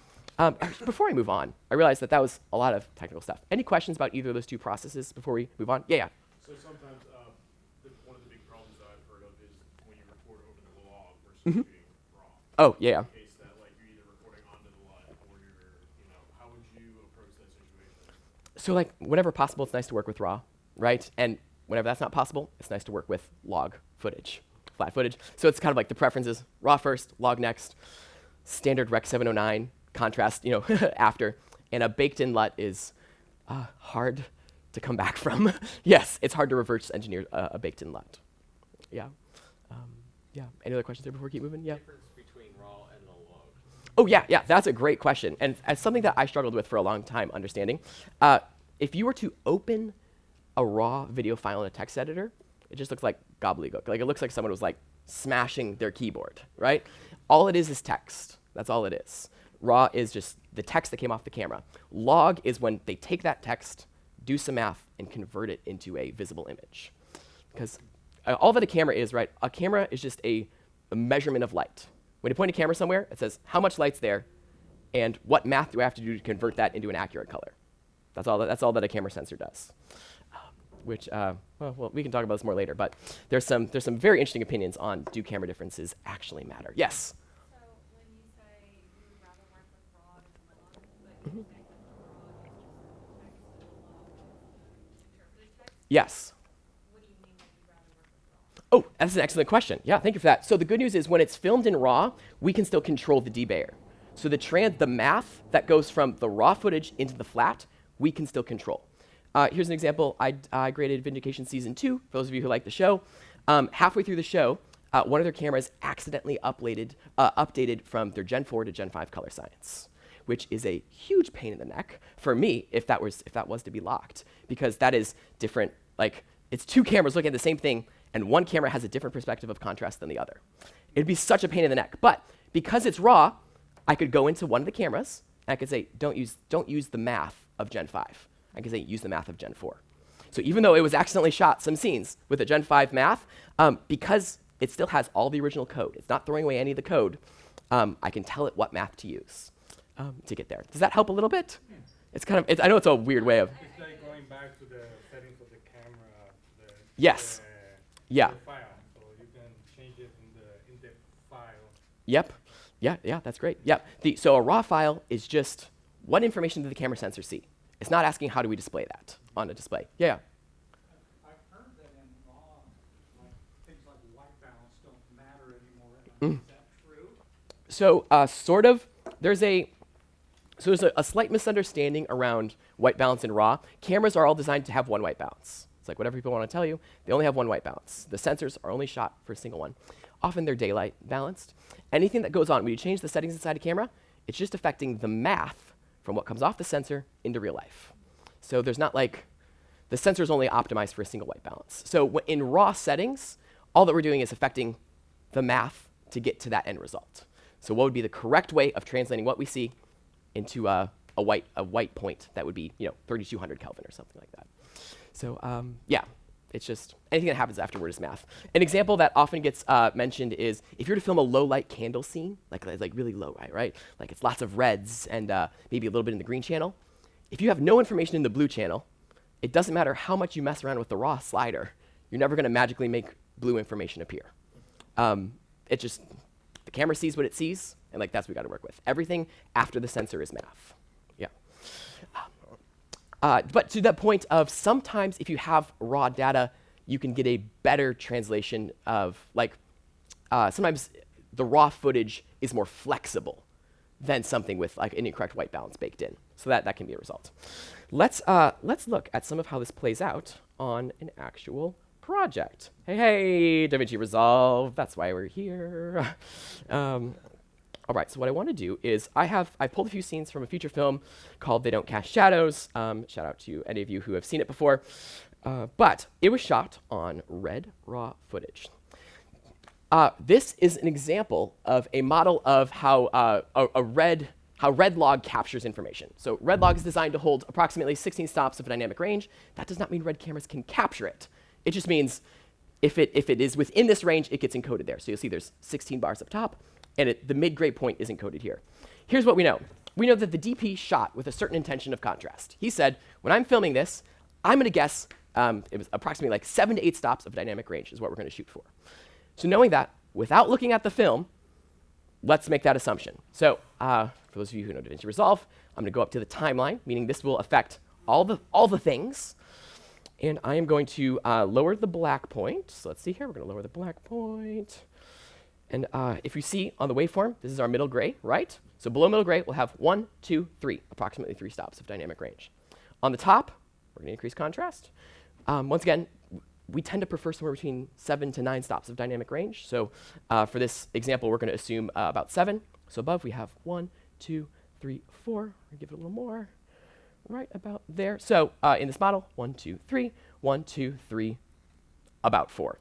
Before I move on, I realized that was a lot of technical stuff. Any questions about either of those two processes before we move on? Yeah. So sometimes one of the big problems that I've heard of is when you record over the log versus shooting raw. Oh, yeah. In the case that like you're either recording onto the log or how would you approach that situation? So like whenever possible, it's nice to work with raw, right? And whenever that's not possible, it's nice to work with log footage, flat footage. So it's kind of like the preferences: raw first, log next, standard Rec 709. Contrast, after. And a baked-in LUT is hard to come back from. Yes, it's hard to reverse engineer a baked-in LUT. Yeah. Any other questions there before we keep moving? Yeah. Difference between raw and the log. Oh, yeah, that's a great question. And it's something that I struggled with for a long time understanding. If you were to open a raw video file in a text editor, it just looks like gobbledygook. Like it looks like someone was like smashing their keyboard, right? All it is text. That's all it is. Raw is just the text that came off the camera. Log is when they take that text, do some math, and convert it into a visible image. Because all that a camera is, right? A camera is just a measurement of light. When you point a camera somewhere, it says how much light's there, and what math do I have to do to convert that into an accurate color. That's all that a camera sensor does. Which, well, we can talk about this more later. But there's some very interesting opinions on do camera differences actually matter. Yes. Yes. What do you mean that you'd rather work with raw? Oh, that's an excellent question. Yeah, thank you for that. So the good news is when it's filmed in RAW, we can still control the debayer. So the math that goes from the raw footage into the flat, we can still control. Here's an example. I graded Vindication Season 2, for those of you who like the show. Halfway through the show, one of their cameras accidentally updated from their Gen 4 to Gen 5 color science, which is a huge pain in the neck for me if that was to be locked, because that is different. Like, it's two cameras looking at the same thing, and one camera has a different perspective of contrast than the other. It'd be such a pain in the neck. But because it's raw, I could go into one of the cameras, and I could say, don't use the math of Gen 5. I could say, use the math of Gen 4. So even though it was accidentally shot some scenes with the Gen 5 math, because it still has all the original code, it's not throwing away any of the code, I can tell it what math to use to get there. Does that help a little bit? It's kind of, I know it's a weird way of. It's like going back to the settings of the camera Yes. Yeah. the file, so you can change it in the file. Yep. Yeah, that's great. Yep. So a raw file is just what information do the camera sensors see? It's not asking how do we display that on a display. Yeah. I've heard that in raw, like things like white balance don't matter anymore. Is that true? So sort of. There's a slight misunderstanding around white balance in raw. Cameras are all designed to have one white balance. It's like whatever people want to tell you, they only have one white balance. The sensors are only shot for a single one. Often they're daylight balanced. Anything that goes on when you change the settings inside a camera, it's just affecting the math from what comes off the sensor into real life. So there's not like, the sensor is only optimized for a single white balance. So in raw settings, all that we're doing is affecting the math to get to that end result. So what would be the correct way of translating what we see into a white point that would be 3200 Kelvin or something like that. So yeah, it's just anything that happens afterward is math. An example that often gets mentioned is if you were to film a low light candle scene, like really low light, right? Like it's lots of reds and maybe a little bit in the green channel. If you have no information in the blue channel, it doesn't matter how much you mess around with the raw slider, you're never going to magically make blue information appear. It just, the camera sees what it sees, and like that's what we got to work with. Everything after the sensor is math. Yeah. But to that point of sometimes if you have raw data, you can get a better translation of sometimes the raw footage is more flexible than something with like an incorrect white balance baked in. So that can be a result. Let's look at some of how this plays out on an actual project. Hey, DaVinci Resolve, that's why we're here. All right, so what I want to do is I pulled a few scenes from a feature film called They Don't Cast Shadows. Shout out to any of you who have seen it before. But it was shot on red raw footage. This is an example of a model of how red log captures information. So red log is designed to hold approximately 16 stops of dynamic range. That does not mean red cameras can capture it. It just means if it is within this range, it gets encoded there. So you'll see there's 16 bars up top, and the mid-gray point is encoded here. Here's what we know. We know that the DP shot with a certain intention of contrast. He said, when I'm filming this, I'm going to guess it was approximately like 7 to 8 stops of dynamic range is what we're going to shoot for. So knowing that, without looking at the film, let's make that assumption. So for those of you who know DaVinci Resolve, I'm going to go up to the timeline, meaning this will affect all the things. And I am going to lower the black point. So let's see here. We're going to lower the black point. And if you see on the waveform, this is our middle gray, right? So below middle gray, we'll have 1, 2, 3, approximately 3 stops of dynamic range. On the top, we're going to increase contrast. Once again, we tend to prefer somewhere between 7 to 9 stops of dynamic range. So for this example, we're going to assume about 7. So above, we have 1, 2, 3, 4. We're going to give it a little more, right about there. So in this model, 1, 2, 3, 1, 2, 3, about 4.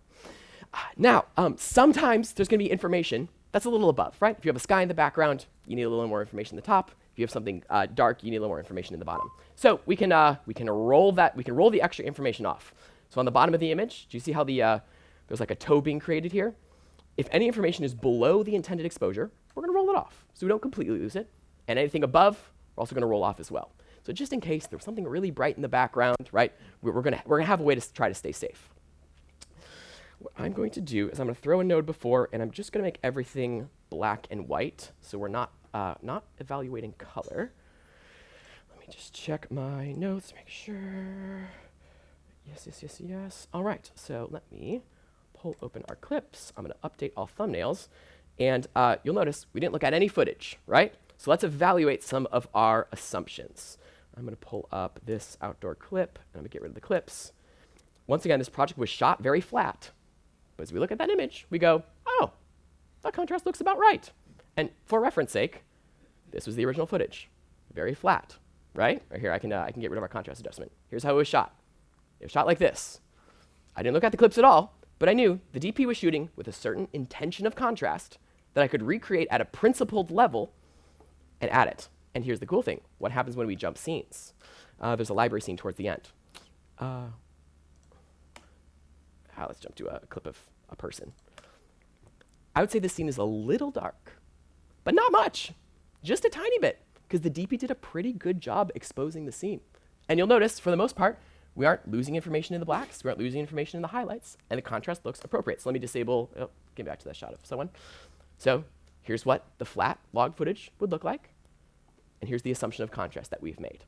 Now, sometimes there's going to be information that's a little above, right? If you have a sky in the background, you need a little more information in the top. If you have something dark, you need a little more information in the bottom. So we can roll that. We can roll the extra information off. So on the bottom of the image, do you see how there's like a toe being created here? If any information is below the intended exposure, we're going to roll it off, so we don't completely lose it. And anything above, we're also going to roll off as well. So just in case there was something really bright in the background, right? We're going to have a way to try to stay safe. What I'm going to do is I'm going to throw a node before, and I'm just going to make everything black and white, so we're not evaluating color. Let me just check my notes, make sure. Yes. All right, so let me pull open our clips. I'm going to update all thumbnails, and you'll notice we didn't look at any footage, right? So let's evaluate some of our assumptions. I'm going to pull up this outdoor clip, and I'm going to get rid of the clips. Once again, this project was shot very flat. But as we look at that image, we go, oh, that contrast looks about right. And for reference sake, this was the original footage. Very flat, right? Right here, I can get rid of our contrast adjustment. Here's how it was shot. It was shot like this. I didn't look at the clips at all, but I knew the DP was shooting with a certain intention of contrast that I could recreate at a principled level and add it. And here's the cool thing. What happens when we jump scenes? There's a library scene towards the end. Let's jump to a clip of a person. I would say this scene is a little dark, but not much, just a tiny bit, because the DP did a pretty good job exposing the scene. And you'll notice, for the most part, we aren't losing information in the blacks, we aren't losing information in the highlights, and the contrast looks appropriate. So let me disable, get back to that shot of someone. So here's what the flat log footage would look like, and here's the assumption of contrast that we've made.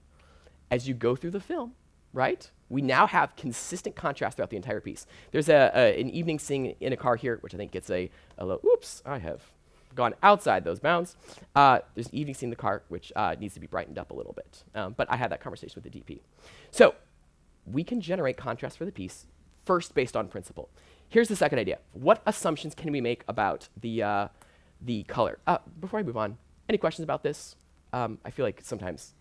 As you go through the film, right, we now have consistent contrast throughout the entire piece. There's an evening scene in a car here, which I think gets a little, oops, I have gone outside those bounds. There's an evening scene in the car, which needs to be brightened up a little bit. But I had that conversation with the DP. So we can generate contrast for the piece, first based on principle. Here's the second idea. What assumptions can we make about the color? Before I move on, any questions about this? I feel like sometimes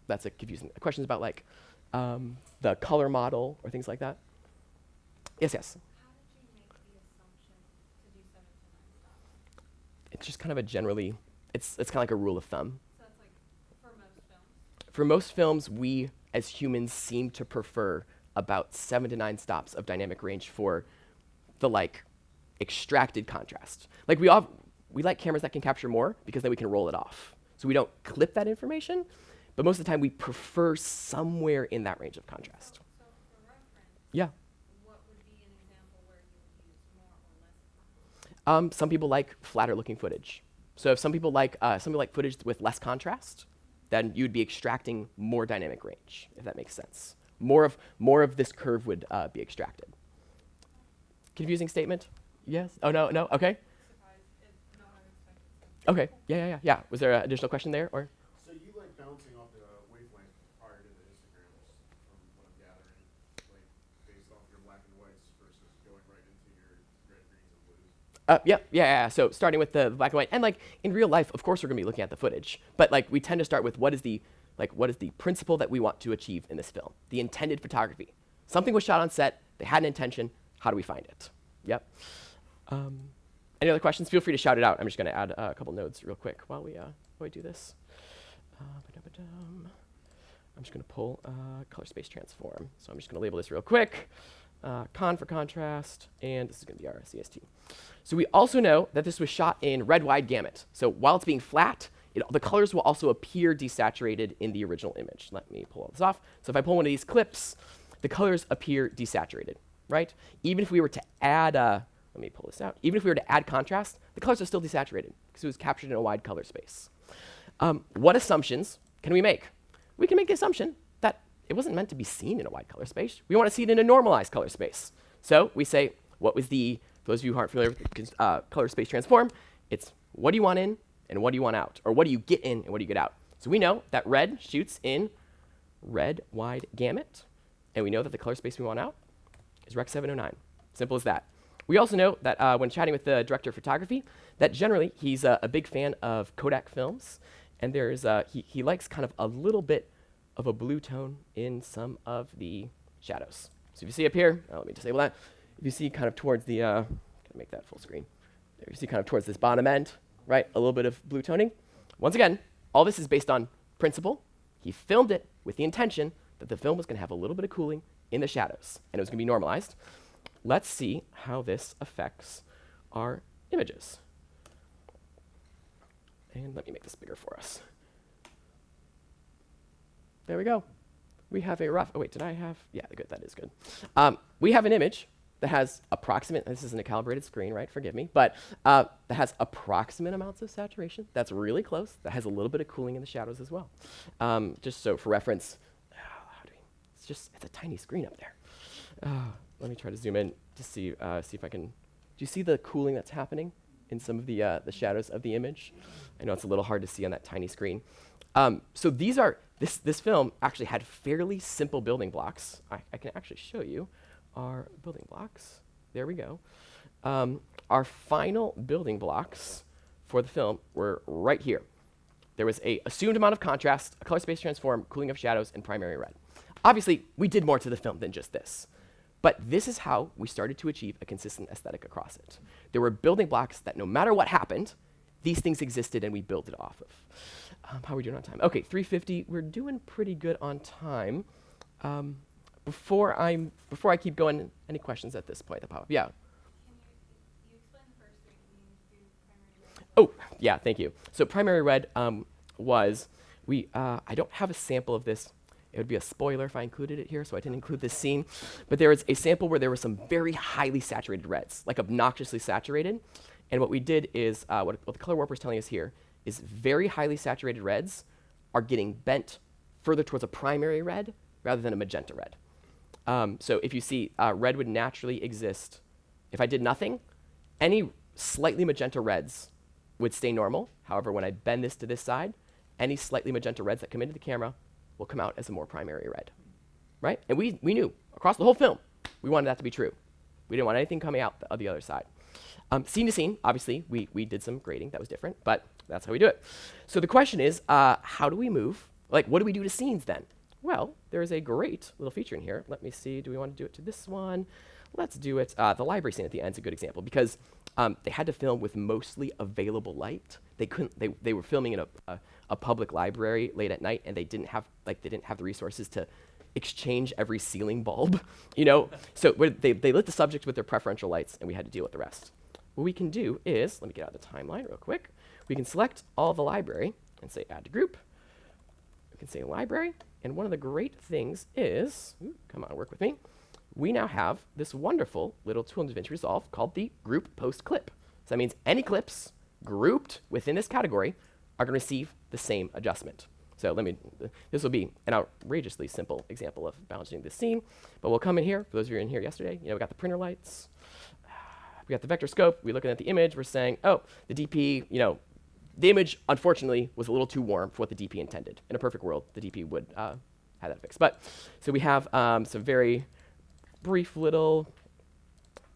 that's a confusing. Questions about like the color model or things like that? Yes, yes. How did you make the assumption to do 7 to 9 stops? It's just kind of a generally, it's kind of like a rule of thumb. So that's like for most films. For most films, we as humans seem to prefer about 7 to 9 stops of dynamic range for the like extracted contrast. Like we like cameras that can capture more because then we can roll it off. So we don't clip that information, but most of the time we prefer somewhere in that range of contrast. So for reference, Yeah. what would be an example where you would use more or less? Some people like flatter looking footage. So if some people like footage with less contrast, then you'd be extracting more dynamic range, if that makes sense. More of this curve would be extracted. Confusing statement? Yes? Oh, no? Okay. Surprised, it's not unexpected. Okay. Yeah. Was there an additional question there, or? So you like bouncing off the wavelength prior to the histograms, from what I'm gathering, like based off your black and whites versus going right into your red, greens, and blues? Yeah. So starting with the black and white, and like in real life, of course, we're gonna be looking at the footage, but like we tend to start with what is the principle that we want to achieve in this film, the intended photography. Something was shot on set, they had an intention. How do we find it? Yep. Any other questions? Feel free to shout it out. I'm just gonna add a couple nodes real quick while we do this. I'm just gonna pull color space transform. So I'm just gonna label this real quick. Con for contrast, and this is gonna be our CST. So we also know that this was shot in red wide gamut. So while it's being flat, the colors will also appear desaturated in the original image. Let me pull all this off. So if I pull one of these clips, the colors appear desaturated, right? Even if we were to add, let me pull this out. Even if we were to add contrast, the colors are still desaturated because it was captured in a wide color space. What assumptions can we make? We can make the assumption that it wasn't meant to be seen in a wide color space. We want to see it in a normalized color space. So we say, for those of you who aren't familiar with color space transform, it's what do you want in and what do you want out? Or what do you get in and what do you get out? So we know that red shoots in red wide gamut, and we know that the color space we want out is Rec 709. Simple as that. We also know that when chatting with the director of photography, that generally he's a big fan of Kodak films, and there's he likes kind of a little bit of a blue tone in some of the shadows. So if you see up here, let me disable that. If you see kind of towards the, can I make that full screen? There, you see kind of towards this bottom end, right? A little bit of blue toning. Once again, all this is based on principle. He filmed it with the intention that the film was going to have a little bit of cooling in the shadows, and it was going to be normalized. Let's see how this affects our images. And let me make this bigger for us. There we go. We have a rough, oh wait, did I have, yeah, good, that is good. We have an image that has approximate, this isn't a calibrated screen, right, forgive me, but that has approximate amounts of saturation. That's really close. That has a little bit of cooling in the shadows as well. Just so for reference, it's a tiny screen up there. Let me try to zoom in to see if I can, do you see the cooling that's happening in some of the shadows of the image? I know it's a little hard to see on that tiny screen. So these are, this film actually had fairly simple building blocks. I can actually show you our building blocks. There we go. Our final building blocks for the film were right here. There was a assumed amount of contrast, a color space transform, cooling of shadows, and primary red. Obviously, we did more to the film than just this. But this is how we started to achieve a consistent aesthetic across it. There were building blocks that no matter what happened, these things existed and we built it off of. How are we doing on time? Okay, 3:50. We're doing pretty good on time. Before I keep going, any questions at this point that pop up? Yeah. Can you explain the first three? Can you do primary red? Oh, yeah, thank you. So primary red was, I don't have a sample of this. It would be a spoiler if I included it here, so I didn't include this scene. But there was a sample where there were some very highly saturated reds, like obnoxiously saturated. And what we did is, what the color warper is telling us here is very highly saturated reds are getting bent further towards a primary red rather than a magenta red. So if you see, red would naturally exist. If I did nothing, any slightly magenta reds would stay normal. However, when I bend this to this side, any slightly magenta reds that come into the camera will come out as a more primary red, right? And we knew across the whole film, we wanted that to be true. We didn't want anything coming out of the other side. Scene to scene, obviously, we did some grading that was different, but that's how we do it. So the question is, how do we move? Like, what do we do to scenes then? Well, there is a great little feature in here. Let me see, do we want to do it to this one? Let's do it. The library scene at the end is a good example because they had to film with mostly available light. They couldn't. They were filming in a public library late at night, and they didn't have the resources to exchange every ceiling bulb, you know. So they lit the subject with their preferential lights, and we had to deal with the rest. What we can do is, let me get out of the timeline real quick. We can select all the library and say add to group. We can say library, and one of the great things is, come on, work with me. We now have this wonderful little tool in DaVinci Resolve called the group post clip. So that means any clips grouped within this category are going to receive the same adjustment. So this will be an outrageously simple example of balancing this scene, but we'll come in here. For those of you who were in here yesterday, you know, we got the printer lights, we got the vector scope, we're looking at the image, we're saying, oh, the DP, you know, the image, unfortunately, was a little too warm for what the DP intended. In a perfect world, the DP would have that fixed. But, so we have some very brief little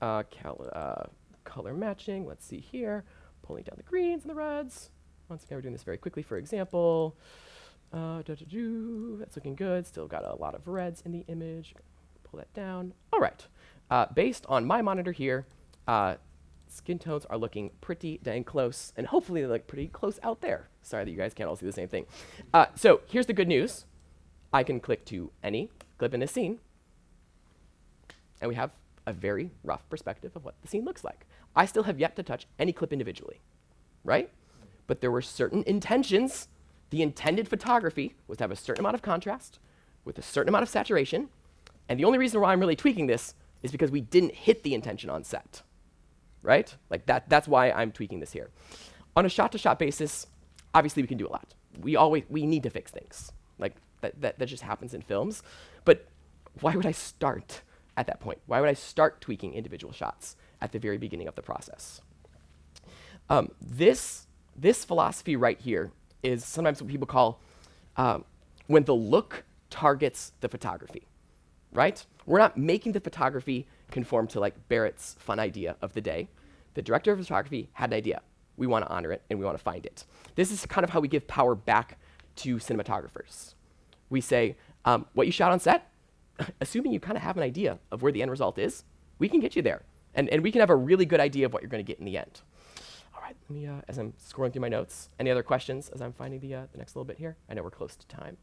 color matching. Let's see here. Pulling down the greens and the reds. Once again, we're doing this very quickly. For example, that's looking good. Still got a lot of reds in the image. Pull that down. All right. Based on my monitor here, skin tones are looking pretty dang close, and hopefully they look pretty close out there. Sorry that you guys can't all see the same thing. So here's the good news. I can click to any clip in this scene, and we have a very rough perspective of what the scene looks like. I still have yet to touch any clip individually, right? But there were certain intentions. The intended photography was to have a certain amount of contrast with a certain amount of saturation, and the only reason why I'm really tweaking this is because we didn't hit the intention on set, right? Like that's why I'm tweaking this here. On a shot-to-shot basis, obviously we can do a lot. We need to fix things. Like that just happens in films. But why would I start at that point? Why would I start tweaking individual shots at the very beginning of the process? This philosophy right here is sometimes what people call when the look targets the photography, right? We're not making the photography conform to like Barrett's fun idea of the day. The director of photography had an idea. We want to honor it and we want to find it. This is kind of how we give power back to cinematographers. We say, what you shot on set, assuming you kind of have an idea of where the end result is, we can get you there. And we can have a really good idea of what you're going to get in the end. All right, let me, as I'm scrolling through my notes, any other questions as I'm finding the next little bit here? I know we're close to time.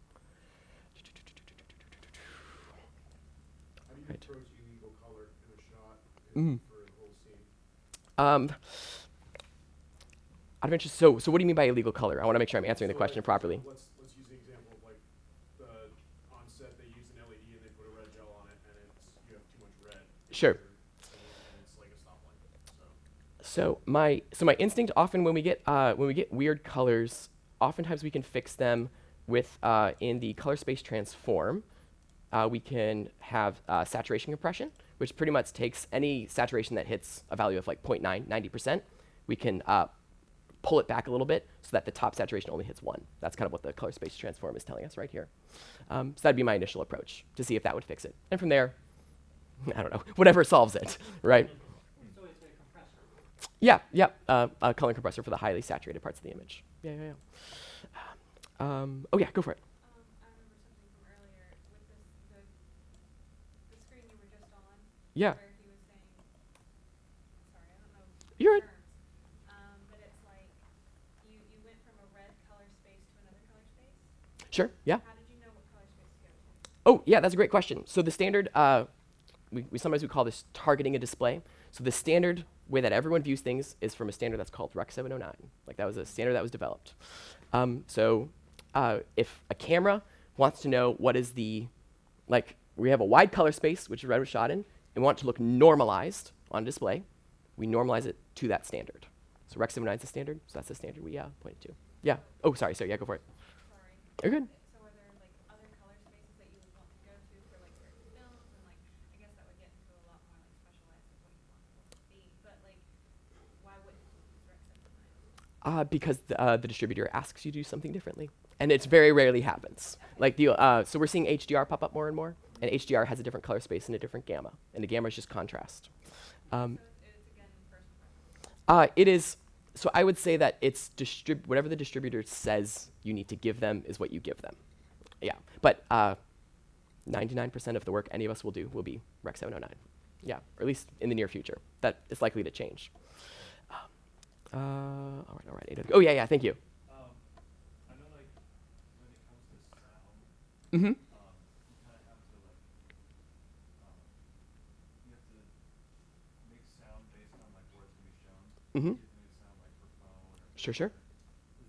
How do you approach illegal color in a shot for the whole scene? Out of interest, so what do you mean by illegal color? I want to make sure I'm answering the question properly. Let's use the example of like on set they use an LED and they put a red gel on it and you have too much red. Sure. And it's like a stoplight. So my instinct often when we get weird colors, oftentimes we can fix them with in the color space transform. We can have saturation compression, which pretty much takes any saturation that hits a value of like 0.9, 90%. We can pull it back a little bit so that the top saturation only hits 1. That's kind of what the color space transform is telling us right here. So that'd be my initial approach to see if that would fix it. And from there, I don't know, whatever solves it, right? So it's a compressor. Yeah, a color compressor for the highly saturated parts of the image. Yeah. Oh yeah, go for it. I remember something from earlier with the screen you were just on. Yeah. Where he was saying, sorry, I don't know You're terms. But it's like you went from a red color space to another color space. Sure, yeah. How did you know what color space to go to? Oh, yeah, that's a great question. So the standard, we sometimes call this targeting a display. So the standard way that everyone views things is from a standard that's called Rec 709. Like that was a standard that was developed. So if a camera wants to know what is the, like, we have a wide color space, which red was shot in, and we want it to look normalized on display. We normalize it to that standard. So Rec. 709 is the standard, so that's the standard we pointed to. Yeah. Oh, sorry. Yeah, go for it. Sorry. You're good. So are there like other color spaces that you would want to go to for like certain films, and like I guess that would get into a lot more like specialized of what you want the film to be. But like, why wouldn't you use Rec. 709? Because the distributor asks you to do something differently. And it's very rarely happens. Like so we're seeing HDR pop up more and more, and HDR has a different color space and a different gamma, and the gamma is just contrast. So it's again first preference. It is. So I would say that it's whatever the distributor says you need to give them is what you give them. Yeah, but 99% of the work any of us will do will be Rec. 709. Yeah, or at least in the near future. That is likely to change. All right. Oh yeah. Thank you. I know, like, when it comes to sound, Mm-hmm. you kind of have to, like, you have to make sound based on, like, where it's going to be shown. Mm-hmm. You have to make sound, like, for phone or Sure. Is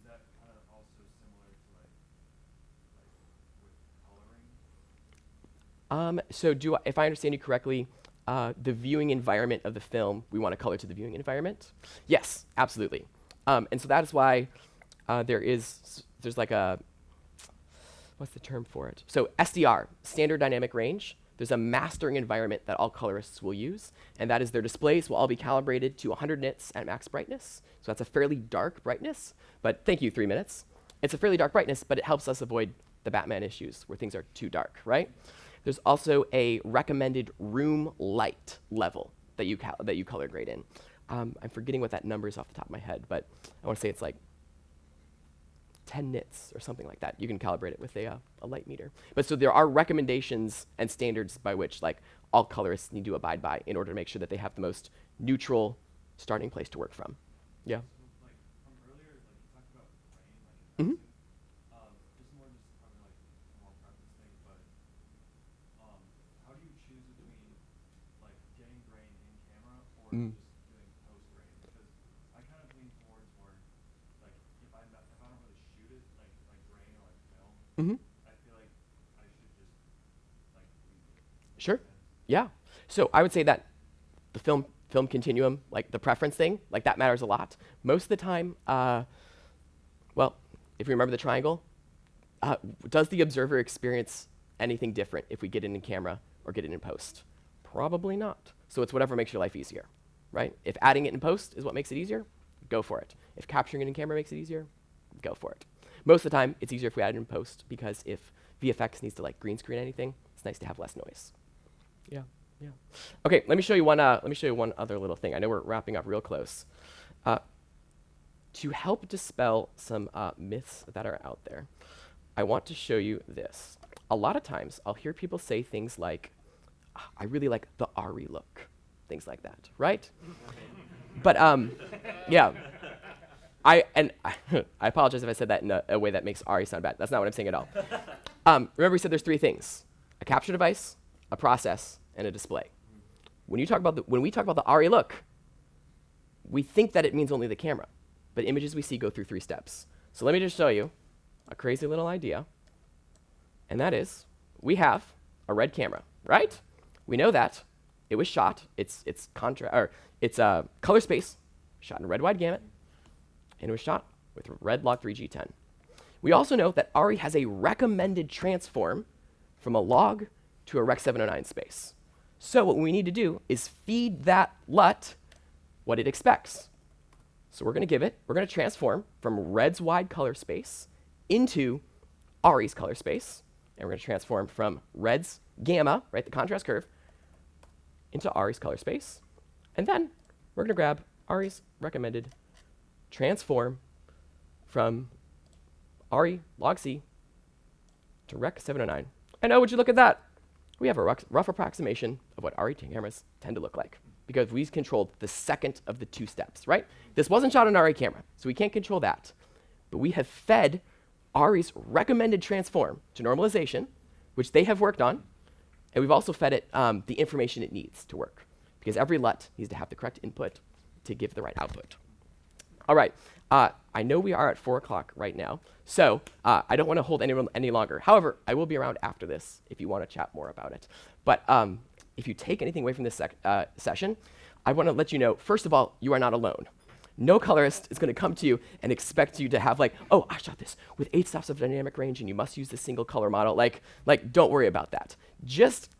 that kind of also similar to, like with coloring? So if I understand you correctly, the viewing environment of the film, we want to color to the viewing environment? Yes, absolutely. And so that is why there's like a, what's the term for it? So SDR, standard dynamic range. There's a mastering environment that all colorists will use, and that is their displays will all be calibrated to 100 nits at max brightness. So that's a fairly dark brightness, but thank you, 3 minutes. It's a fairly dark brightness, but it helps us avoid the Batman issues where things are too dark, right? There's also a recommended room light level that you color grade in. I'm forgetting what that number is off the top of my head, but I want to say it's like 10 nits or something like that. You can calibrate it with a light meter. But so there are recommendations and standards by which like all colorists need to abide by in order to make sure that they have the most neutral starting place to work from. Yeah. So, like, from earlier, like, you talked about grain, like, Mm-hmm. just probably like a more practice thing, but how do you choose between like getting grain in camera or just doing post grain? Because I kind of lean towards more like if I don't really shoot it like grain or like film, Mm-hmm. I feel like I should just like leave it. Sure. Yeah. So I would say that the film continuum, like the preference thing, like that matters a lot. Most of the time, well, if you remember the triangle, does the observer experience anything different if we get it in camera or get it in post? Probably not. So it's whatever makes your life easier, right? If adding it in post is what makes it easier, go for it. If capturing it in camera makes it easier, go for it. Most of the time, it's easier if we add it in post because if VFX needs to like green screen anything, it's nice to have less noise. Yeah. Okay, let me show you one other little thing. I know we're wrapping up real close. To help dispel some myths that are out there, I want to show you this. A lot of times, I'll hear people say things like, I really like the Ari look, things like that, right? But yeah, I apologize if I said that in a way that makes Ari sound bad. That's not what I'm saying at all. Remember we said there's 3 things: a capture device, a process, and a display. When we talk about the Ari look, we think that it means only the camera, but images we see go through 3 steps. So let me just show you a crazy little idea, and that is we have a red camera, right? We know that it was shot. It's color space, shot in a red wide gamut, and it was shot with red log 3G10. We also know that Ari has a recommended transform from a log to a Rec. 709 space. So what we need to do is feed that LUT what it expects. So we're going to transform from red's wide color space into Ari's color space. And we're going to transform from red's gamma, right, the contrast curve, into Ari's color space. And then we're going to grab Ari's recommended transform from Ari log C to Rec. 709. And oh, would you look at that? We have a rough approximation of what Ari cameras tend to look like because we've controlled the second of the 2 steps, right? This wasn't shot on Ari camera, so we can't control that. But we have fed Ari's recommended transform to normalization, which they have worked on, and we've also fed it the information it needs to work because every LUT needs to have the correct input to give the right output. All right. I know we are at 4 o'clock right now, so I don't want to hold anyone any longer. However, I will be around after this if you want to chat more about it. But if you take anything away from this session, I want to let you know, first of all, you are not alone. No colorist is going to come to you and expect you to have like, oh, I shot this with 8 stops of dynamic range and you must use this single color model. Like don't worry about that. Just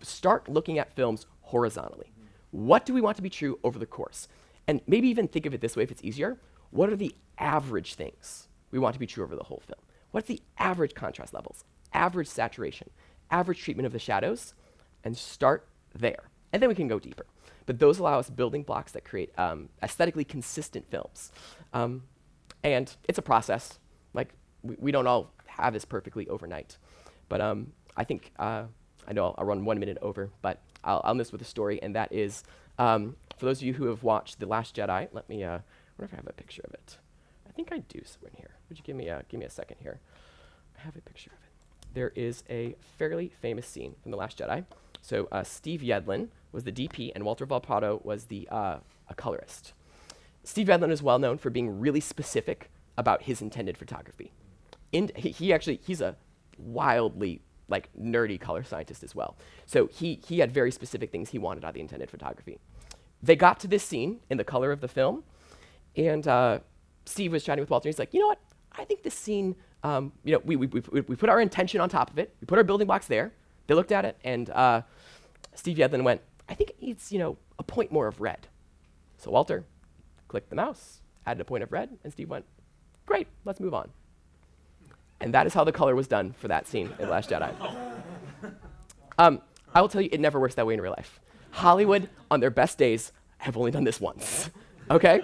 start looking at films horizontally. What do we want to be true over the course? And maybe even think of it this way if it's easier. What are the average things we want to be true over the whole film? What's the average contrast levels, average saturation, average treatment of the shadows? And start there. And then we can go deeper. But those allow us building blocks that create aesthetically consistent films. And it's a process. Like, we don't all have this perfectly overnight. But I think, I know I'll run 1 minute over, but I'll end this with a story, and that is, for those of you who have watched The Last Jedi, let me, I wonder if I have a picture of it. I think I do somewhere in here. Would you give me a second here? I have a picture of it. There is a fairly famous scene from The Last Jedi. So Steve Yedlin was the DP, and Walter Valpardo was the a colorist. Steve Yedlin is well known for being really specific about his intended photography. He's a wildly like nerdy color scientist as well. So he had very specific things he wanted out of the intended photography. They got to this scene in the color of the film, and Steve was chatting with Walter. And he's like, you know what? I think this scene, we put our intention on top of it. We put our building blocks there. They looked at it, and Steve Yedlin went, I think it needs, a point more of red. So Walter clicked the mouse, added a point of red, and Steve went, great, let's move on. And that is how the color was done for that scene in The Last Jedi. I will tell you, it never works that way in real life. Hollywood, on their best days, have only done this once, okay?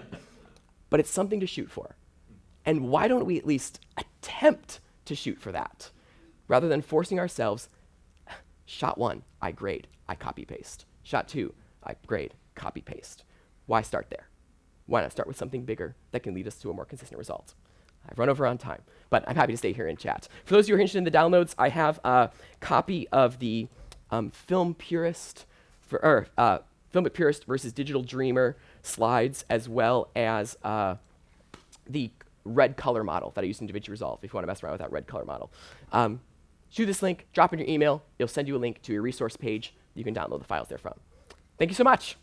But it's something to shoot for. And why don't we at least attempt to shoot for that, rather than forcing ourselves, shot 1, I grade, I copy paste. Shot 2, I grade, copy paste. Why start there? Why not start with something bigger that can lead us to a more consistent result? I've run over on time, but I'm happy to stay here and chat. For those of you who are interested in the downloads, I have a copy of the Filmic Purist versus Digital Dreamer slides, as well as the red color model that I used in DaVinci Resolve, if you want to mess around with that red color model. Shoot this link, drop in your email, it'll send you a link to a resource page you can download the files there from. Thank you so much.